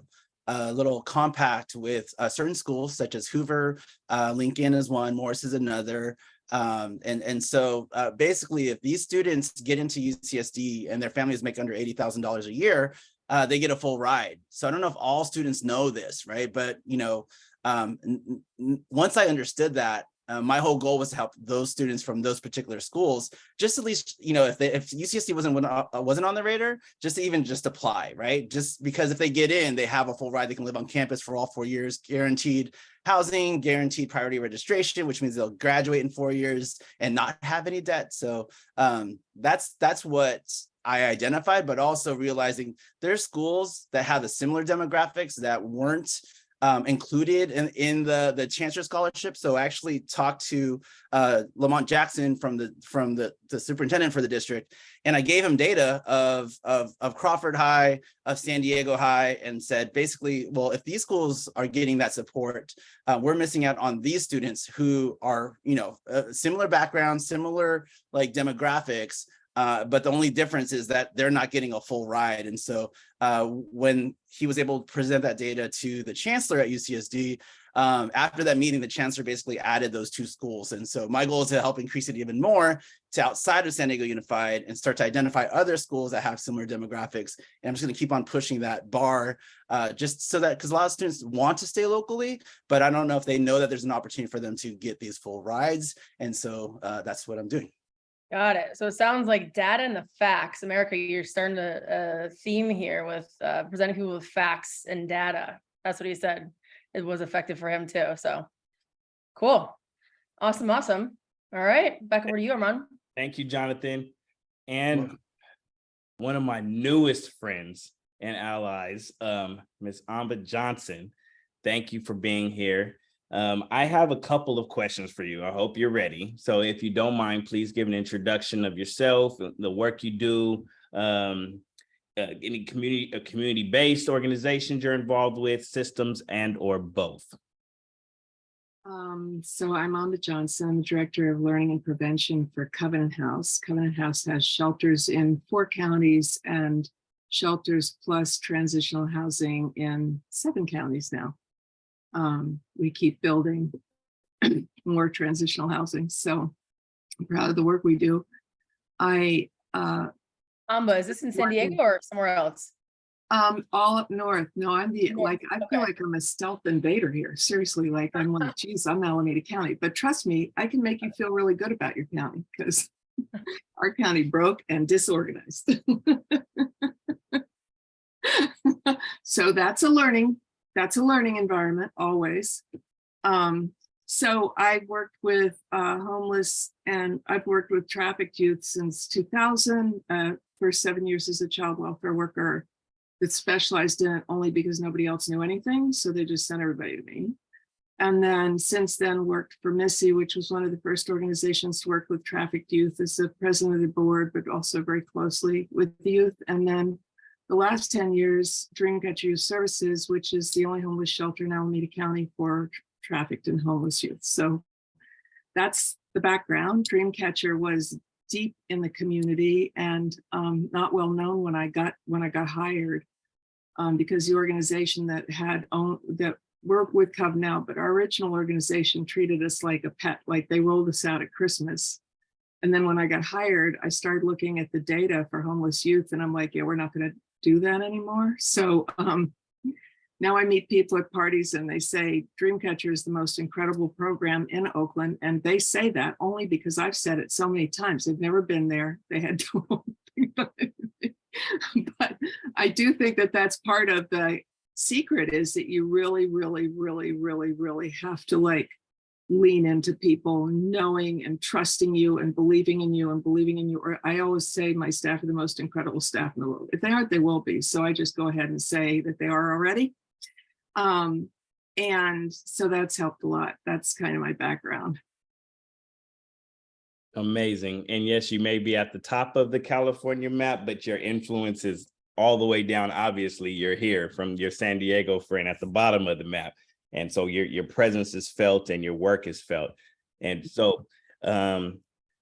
little compact with certain schools such as Hoover, Lincoln is one, Morris is another. So basically, if these students get into UCSD and their families make under $80,000 a year, they get a full ride. So I don't know if all students know this, right? But once I understood that, my whole goal was to help those students from those particular schools, just at least, if UCSD wasn't on the radar, just to even just apply, right? Just because if they get in, they have a full ride, they can live on campus for all 4 years, guaranteed housing, guaranteed priority registration, which means they'll graduate in 4 years and not have any debt. So that's what I identified, but also realizing there's schools that have the similar demographics that weren't included in the Chancellor Scholarship. So I actually talked to Lamont Jackson from the superintendent for the district, and I gave him data of Crawford High, of San Diego High, and said basically, well, if these schools are getting that support, we're missing out on these students who are similar backgrounds, similar like demographics. But the only difference is that they're not getting a full ride. And so when he was able to present that data to the chancellor at UCSD, after that meeting, the chancellor basically added those two schools. And so my goal is to help increase it even more to outside of San Diego Unified and start to identify other schools that have similar demographics. And I'm just going to keep on pushing that bar just so that, because a lot of students want to stay locally, but I don't know if they know that there's an opportunity for them to get these full rides. And so that's what I'm doing. Got it. So it sounds like data and the facts. America, you're starting a theme here with presenting people with facts and data. That's what he said. It was effective for him too. So cool. Awesome. All right. Back over to you, Armand. Thank you, Jonathan. And one of my newest friends and allies, Ms. Amba Johnson. Thank you for being here. I have a couple of questions for you. I hope you're ready. So if you don't mind, please give an introduction of yourself, the work you do, any community-based organizations you're involved with, systems, and or both. So I'm Amba Johnson, Director of Learning and Prevention for Covenant House. Covenant House has shelters in 4 counties and shelters plus transitional housing in 7 counties now. We keep building more transitional housing, so I'm proud of the work we do. Amba, is this in San Diego or somewhere else? All up north. No, I'm the I feel like I'm a stealth invader here. Seriously, like I'm like, geez, I'm Alameda County. But trust me, I can make you feel really good about your county because Our county broke and disorganized. So that's a learning environment always. So I've worked with homeless and I've worked with trafficked youth since 2000, for 7 years as a child welfare worker that specialized in it only because nobody else knew anything. So they just sent everybody to me. And then since then worked for Missy, which was one of the first organizations to work with trafficked youth as the president of the board, but also very closely with the youth. And then the last 10 years, Dreamcatcher Youth Services, which is the only homeless shelter in Alameda County for trafficked and homeless youth. So that's the background. Dreamcatcher was deep in the community and not well known when I got hired, because the organization that we're with Cub now, but our original organization treated us like a pet, like they rolled us out at Christmas. And then when I got hired, I started looking at the data for homeless youth and I'm like, yeah, we're not going to do that anymore. So now I meet people at parties and they say Dreamcatcher is the most incredible program in Oakland. And they say that only because I've said it so many times. They've never been there. They had to. But I do think that that's part of the secret, is that you really, really, really, really, really have to like lean into people knowing and trusting you and believing in you and believing in you. Or I always say my staff are the most incredible staff in the world. If they aren't, they will be. So I just go ahead and say that they are already. And so that's helped a lot. That's kind of my background. Amazing. And yes, you may be at the top of the California map, but your influence is all the way down. Obviously, you're here from your San Diego friend at the bottom of the map. And so your presence is felt and your work is felt. And so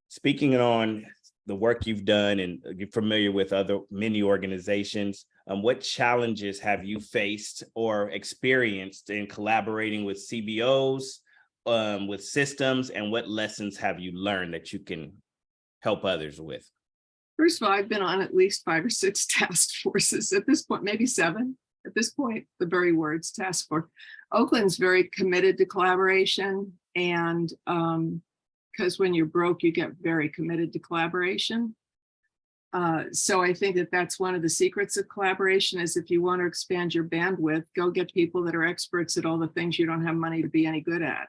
speaking on the work you've done and you're familiar with many organizations, what challenges have you faced or experienced in collaborating with CBOs, with systems, and what lessons have you learned that you can help others with? First of all, I've been on at least 5 or 6 task forces at this point, maybe 7 at this point, the very words task force. Oakland's very committed to collaboration, and because when you're broke, you get very committed to collaboration. So I think that that's one of the secrets of collaboration, is if you want to expand your bandwidth, go get people that are experts at all the things you don't have money to be any good at.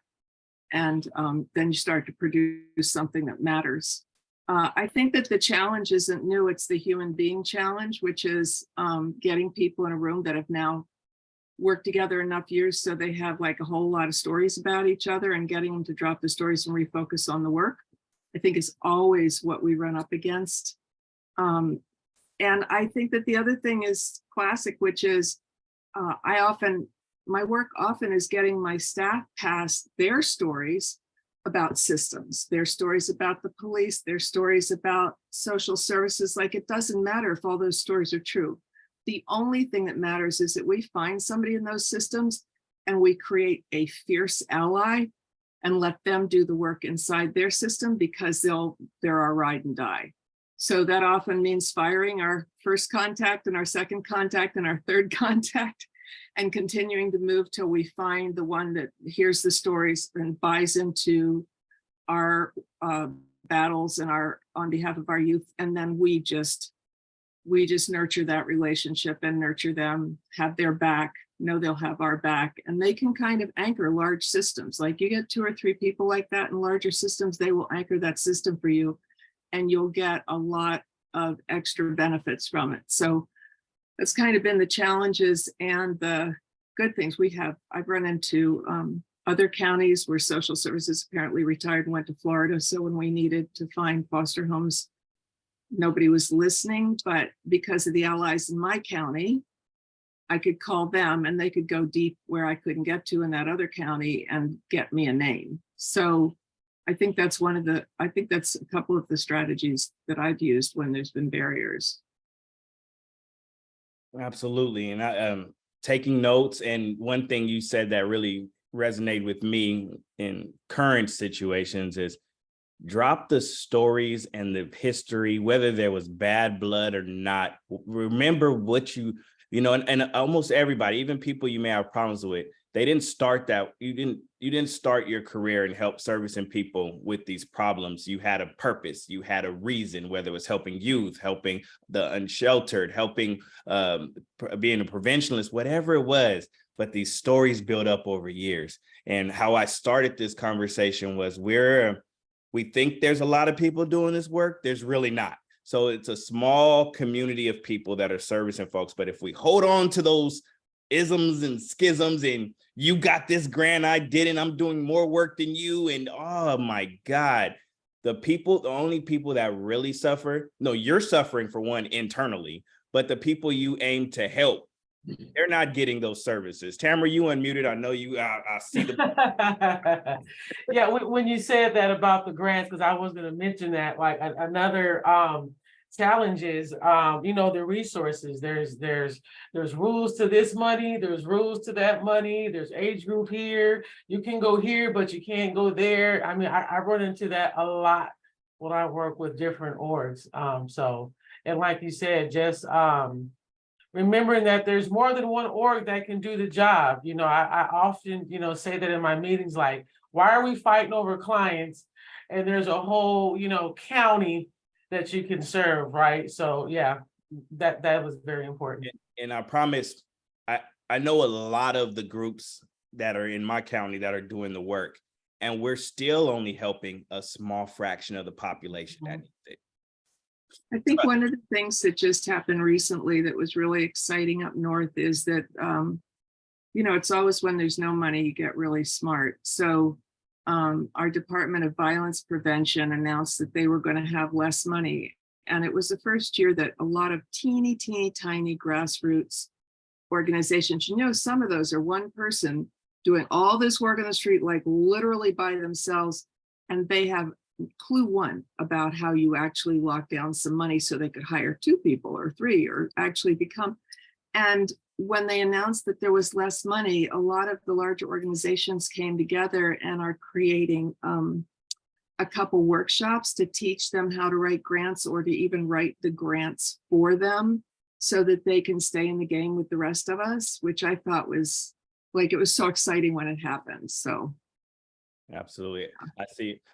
And then you start to produce something that matters. I think that the challenge isn't new, it's the human being challenge, which is getting people in a room that have now worked together enough years so they have like a whole lot of stories about each other, and getting them to drop the stories and refocus on the work, I think is always what we run up against. And I think that the other thing is classic, which is my work often is getting my staff past their stories about systems, their stories about the police, their stories about social services. Like, it doesn't matter if all those stories are true. The only thing that matters is that we find somebody in those systems and we create a fierce ally and let them do the work inside their system, because they're our ride and die. So that often means firing our first contact and our second contact and our third contact, and continuing to move till we find the one that hears the stories and buys into our battles and on behalf of our youth. And then we just nurture that relationship and nurture them, have their back, know they'll have our back, and they can kind of anchor large systems. Like, you get 2 or 3 people like that in larger systems, they will anchor that system for you, and you'll get a lot of extra benefits from it. So that's kind of been the challenges and the good things we have. I've run into other counties where social services apparently retired and went to Florida. So when we needed to find foster homes, nobody was listening, but because of the allies in my county, I could call them and they could go deep where I couldn't get to in that other county and get me a name. So I think that's a couple of the strategies that I've used when there's been barriers. Absolutely. And I taking notes, and one thing you said that really resonated with me in current situations is drop the stories and the history, whether there was bad blood or not. Remember what and almost everybody, even people you may have problems with, they didn't start that. didn't start your career and help servicing people with these problems. You had a purpose, you had a reason, whether it was helping youth, helping the unsheltered, helping being a preventionist, whatever it was. But these stories build up over years. And how I started this conversation was we think there's a lot of people doing this work. There's really not. So it's a small community of people that are servicing folks. But if we hold on to those isms and schisms and you got this grant, I didn't, I'm doing more work than you. And oh my God, the only people that really suffer, no, you're suffering for one internally, but the people you aim to help, they're not getting those services. Tamara, you unmuted. I know you, I see the. Yeah, when you said that about the grants, because I was going to mention that, like another challenge is, the resources. There's rules to this money. There's rules to that money. There's age group here. You can go here, but you can't go there. I mean, I run into that a lot when I work with different orgs. And like you said, just remembering that there's more than one org that can do the job. I often, say that in my meetings, like, why are we fighting over clients? And there's a whole, county that you can serve, right? So yeah, that was very important. And I promise, I know a lot of the groups that are in my county that are doing the work, and we're still only helping a small fraction of the population that needs it. I think one of the things that just happened recently that was really exciting up north is that, it's always when there's no money, you get really smart. So our Department of Violence Prevention announced that they were going to have less money. And it was the first year that a lot of teeny tiny grassroots organizations, some of those are one person doing all this work on the street, like literally by themselves. And they have clue one about how you actually lock down some money so they could hire 2 people or 3 or actually become. And when they announced that there was less money, a lot of the larger organizations came together and are creating a couple workshops to teach them how to write grants or to even write the grants for them so that they can stay in the game with the rest of us, which I thought was like, it was so exciting when it happened. So. Absolutely.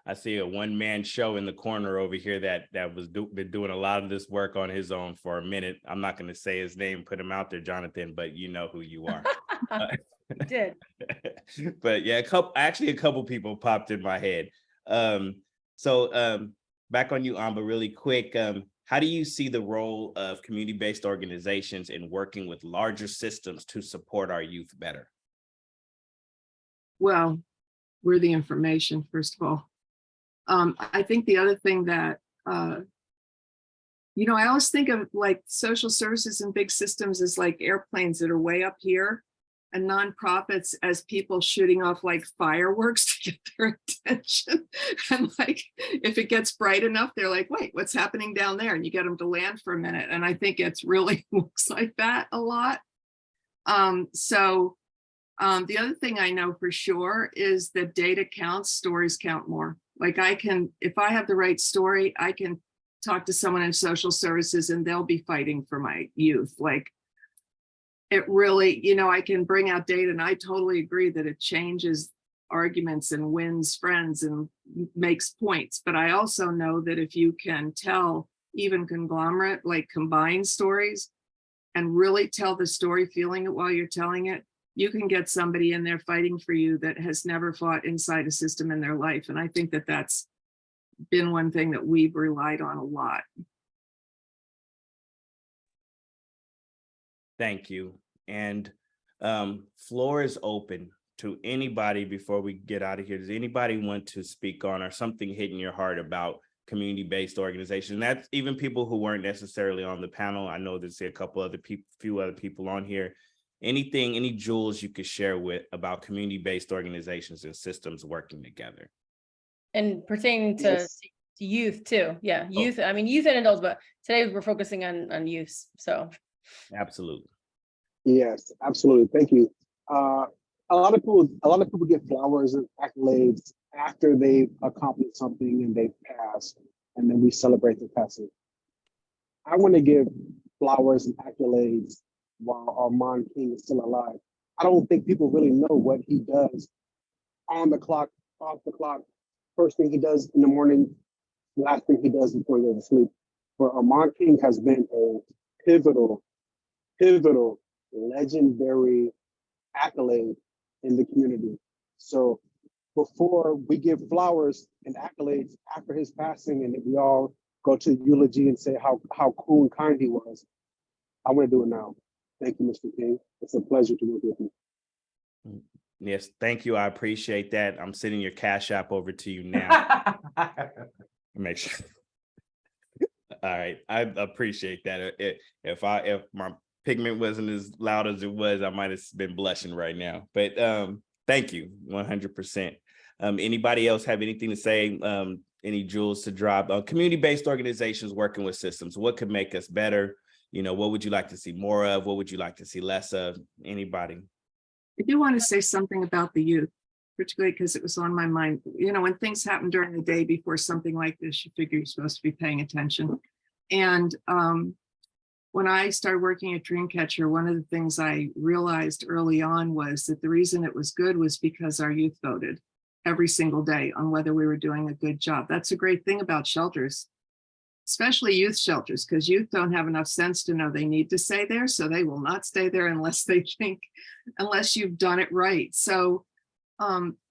I see a one-man show in the corner over here that was been doing a lot of this work on his own for a minute. I'm not going to say his name, put him out there, Jonathan, but you know who you are. Did. But yeah, a couple people popped in my head. So back on you, Amba, really quick. How do you see the role of community-based organizations in working with larger systems to support our youth better? Well, we're the information, first of all. I think the other thing that, I always think of like social services and big systems as like airplanes that are way up here, and nonprofits as people shooting off like fireworks to get their attention. And like, if it gets bright enough, they're like, wait, what's happening down there? And you get them to land for a minute. And I think it's really looks like that a lot. The other thing I know for sure is that data counts, stories count more. Like if I have the right story, I can talk to someone in social services and they'll be fighting for my youth. Like it really, I can bring out data, and I totally agree that it changes arguments and wins friends and makes points. But I also know that if you can tell even conglomerate, like combined stories, and really tell the story, feeling it while you're telling it, you can get somebody in there fighting for you that has never fought inside a system in their life. And I think that that's been one thing that we've relied on a lot. Thank you. And floor is open to anybody before we get out of here. Does anybody want to speak on or something hitting your heart about community-based organizations? That's even people who weren't necessarily on the panel. I know there's a few other people on here. Any jewels you could share about community-based organizations and systems working together? And pertaining to youth too. Yeah, youth. I mean, youth and adults, but today we're focusing on youth. So. Absolutely. Yes, absolutely. Thank you. A lot of people get flowers and accolades after they've accomplished something and they've passed, and then we celebrate their passing. I want to give flowers and accolades while Armand King is still alive. I don't think people really know what he does on the clock, off the clock. First thing he does in the morning, last thing he does before he goes to sleep. For Armand King has been a pivotal, legendary accolade in the community. So before we give flowers and accolades after his passing, and we all go to the eulogy and say how cool and kind he was, I want to do it now. Thank you, Mr. King. It's a pleasure to work with you. Yes, thank you. I appreciate that. I'm sending your Cash App over to you now. Make sure. All right, I appreciate that. If my pigment wasn't as loud as it was, I might have been blushing right now. But thank you, 100%. Anybody else have anything to say? Any jewels to drop? Community-based organizations working with systems. What could make us better? You know, what would you like to see more of? What would you like to see less of? Anybody? I do want to say something about the youth, particularly because it was on my mind. You know, when things happen during the day before something like this, you figure you're supposed to be paying attention. And when I started working at Dreamcatcher, one of the things I realized early on was that the reason it was good was because our youth voted every single day on whether we were doing a good job. That's a great thing about shelters, especially youth shelters, because youth don't have enough sense to know they need to stay there. So they will not stay there unless you've done it right. So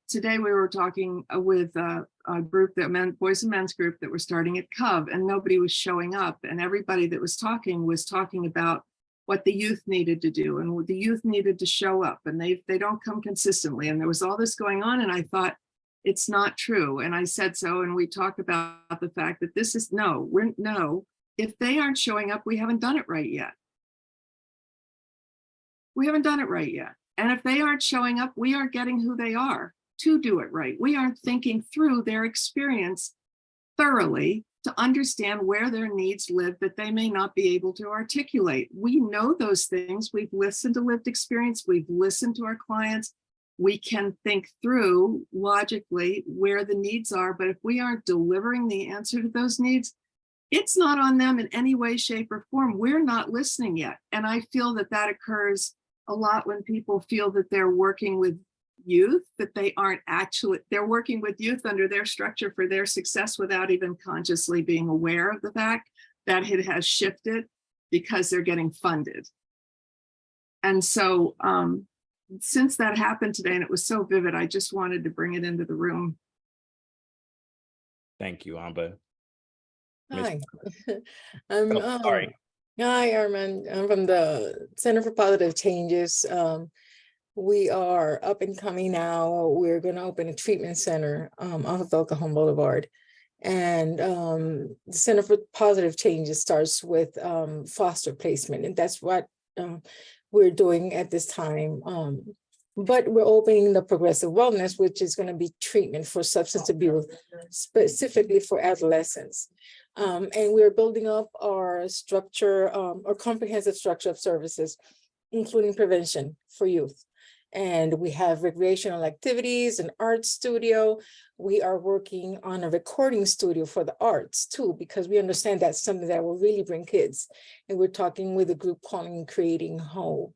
today we were talking with a group that boys and men's group that were starting at Cub, and nobody was showing up. And everybody that was talking about what the youth needed to do, and what the youth needed to show up, and they don't come consistently. And there was all this going on, and I thought, it's not true. And I said so, and we talked about the fact that this is no, if they aren't showing up, we haven't done it right yet. We haven't done it right yet. And if they aren't showing up, we aren't getting who they are to do it right. We aren't thinking through their experience thoroughly to understand where their needs live that they may not be able to articulate. We know those things. We've listened to lived experience. We've listened to our clients. We can think through logically where the needs are, but if we aren't delivering the answer to those needs, it's not on them in any way, shape, or form. We're not listening yet. And I feel that that occurs a lot when people feel that they're working with youth, that they're working with youth under their structure for their success without even consciously being aware of the fact that it has shifted because they're getting funded. And so since that happened today, and it was so vivid, I just wanted to bring it into the room. Thank you, Amba. Hi. Sorry. Hi, Armand. I'm from the Center for Positive Changes. We are up and coming now. We're going to open a treatment center off of El Cajon Boulevard. And the Center for Positive Changes starts with foster placement. And that's what we're doing at this time. But we're opening the progressive wellness, which is going to be treatment for substance abuse, specifically for adolescents. And we're building up our structure, our comprehensive structure of services, including prevention for youth. And we have recreational activities, an art studio. We are working on a recording studio for the arts too, because we understand that's something that will really bring kids. And we're talking with a group calling Creating Hope.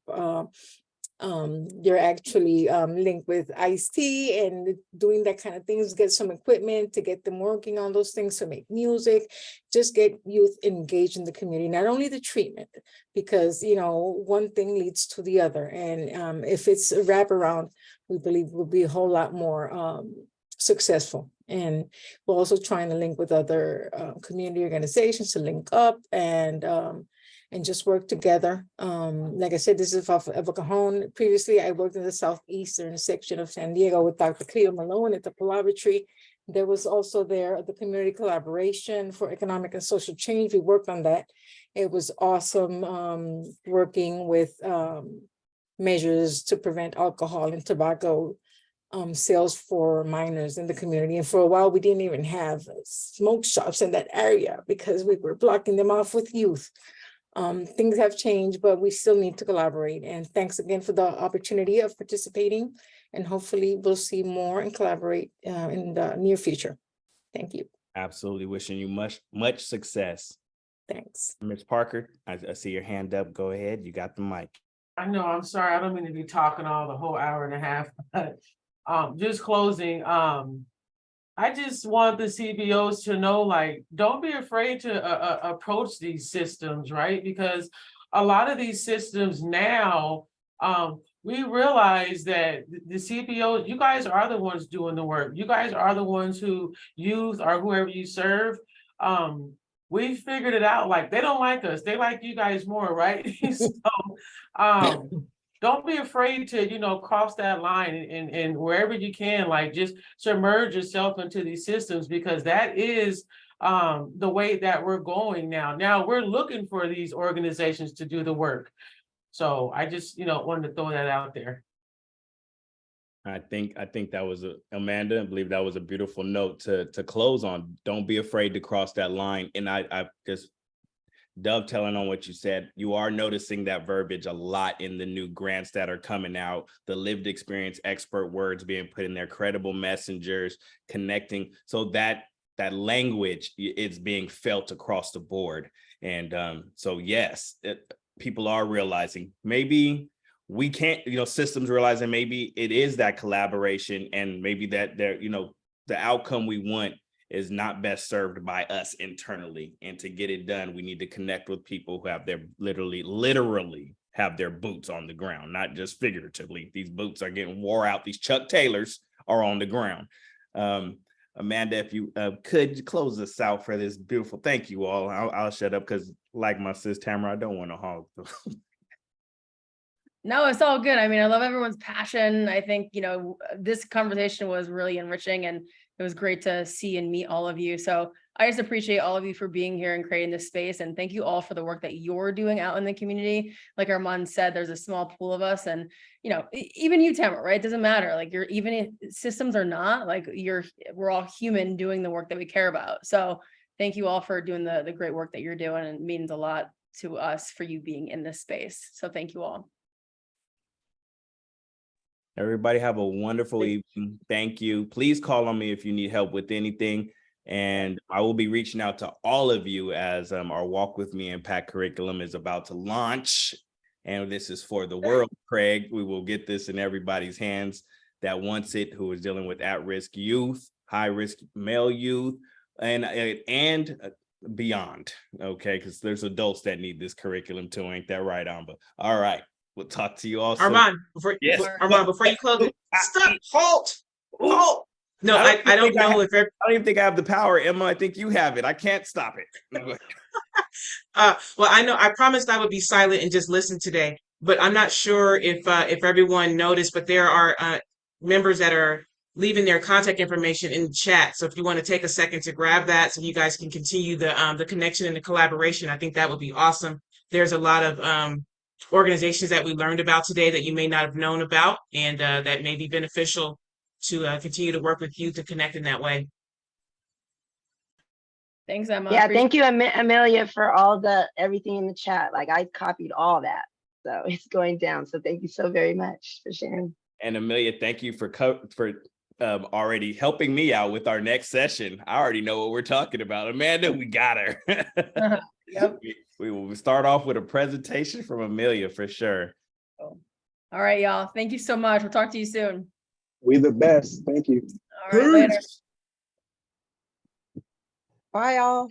They're actually linked with Ice-T and doing that kind of things, get some equipment to get them working on those things, to make music, just get youth engaged in the community, not only the treatment, because, you know, one thing leads to the other. And if it's a wraparound, we believe will be a whole lot more successful. And we're also trying to link with other community organizations to link up and just work together. Like I said, this is off of El Cajon. Previously, I worked in the southeastern section of San Diego with Dr. Cleo Malone at the Lavatory. There was also there the community collaboration for economic and social change. We worked on that. It was awesome working with measures to prevent alcohol and tobacco sales for minors in the community. And for a while, we didn't even have smoke shops in that area because we were blocking them off with youth. Things have changed, but we still need to collaborate. And thanks again for the opportunity of participating. And hopefully we'll see more and collaborate in the near future. Thank you. Absolutely. Wishing you much success. Thanks. Ms. Parker, I see your hand up. Go ahead. You got the mic. I know, I'm sorry. I don't mean to be talking the whole hour and a half, but just closing, I just want the CBOs to know, like, don't be afraid to approach these systems, right? Because a lot of these systems now, we realize that the CBOs, you guys are the ones doing the work. You guys are the ones who youth or whoever you serve. We figured it out. Like, they don't like us. They like you guys more, right? So, don't be afraid to, cross that line and wherever you can, like, just submerge yourself into these systems, because that is the way that we're going now. Now we're looking for these organizations to do the work. So I just, wanted to throw that out there. I think that was Amanda. I believe that was a beautiful note to close on. Don't be afraid to cross that line. And I just dovetailing on what you said, you are noticing that verbiage a lot in the new grants that are coming out, the lived experience expert words being put in there, credible messengers, connecting. So that language is being felt across the board. And so yes, people are realizing maybe we can't, systems realizing maybe it is that collaboration, and maybe that the outcome we want is not best served by us internally. And to get it done, we need to connect with people who have their literally have their boots on the ground, not just figuratively. These boots are getting wore out. These Chuck Taylors are on the ground. Amanda, if you could close us out for this beautiful, thank you all. I'll shut up because, like my sis Tamara, I don't want to hog. No, it's all good. I mean, I love everyone's passion. I think, this conversation was really enriching, and it was great to see and meet all of you. So I just appreciate all of you for being here and creating this space. And thank you all for the work that you're doing out in the community. Like Armand said, there's a small pool of us, and, even you, Tamara, right? It doesn't matter. Like, you're, even if systems are not, like, we're all human doing the work that we care about. So thank you all for doing the great work that you're doing. And it means a lot to us for you being in this space. So thank you all. Everybody have a wonderful evening. Thank you. Please call on me if you need help with anything. And I will be reaching out to all of you as our Walk With Me Impact curriculum is about to launch. And this is for the world, Craig. We will get this in everybody's hands that wants it, who is dealing with at-risk youth, high-risk male youth, and beyond. Okay, because there's adults that need this curriculum too. Ain't that right, Amba? All right. We'll talk to you all soon. Armand, before you close it, stop, halt. No, I don't know if I don't even think I have the power, Emma. I think you have it. I can't stop it. Well, I promised I would be silent and just listen today, but I'm not sure if everyone noticed, but there are members that are leaving their contact information in the chat. So if you want to take a second to grab that so you guys can continue the connection and the collaboration, I think that would be awesome. There's a lot of organizations that we learned about today that you may not have known about, and that may be beneficial to continue to work with you to connect in that way. Thanks, Emma. Yeah, thank you, Amelia, for all everything in the chat. Like, I copied all that, so it's going down. So thank you so very much for sharing. And Amelia, thank you for already helping me out with our next session. I already know what we're talking about. Amanda, we got her. Yep. We will start off with a presentation from Amelia for sure. All right, y'all. Thank you so much. We'll talk to you soon. We the best. Thank you. All right, later. Bye, y'all.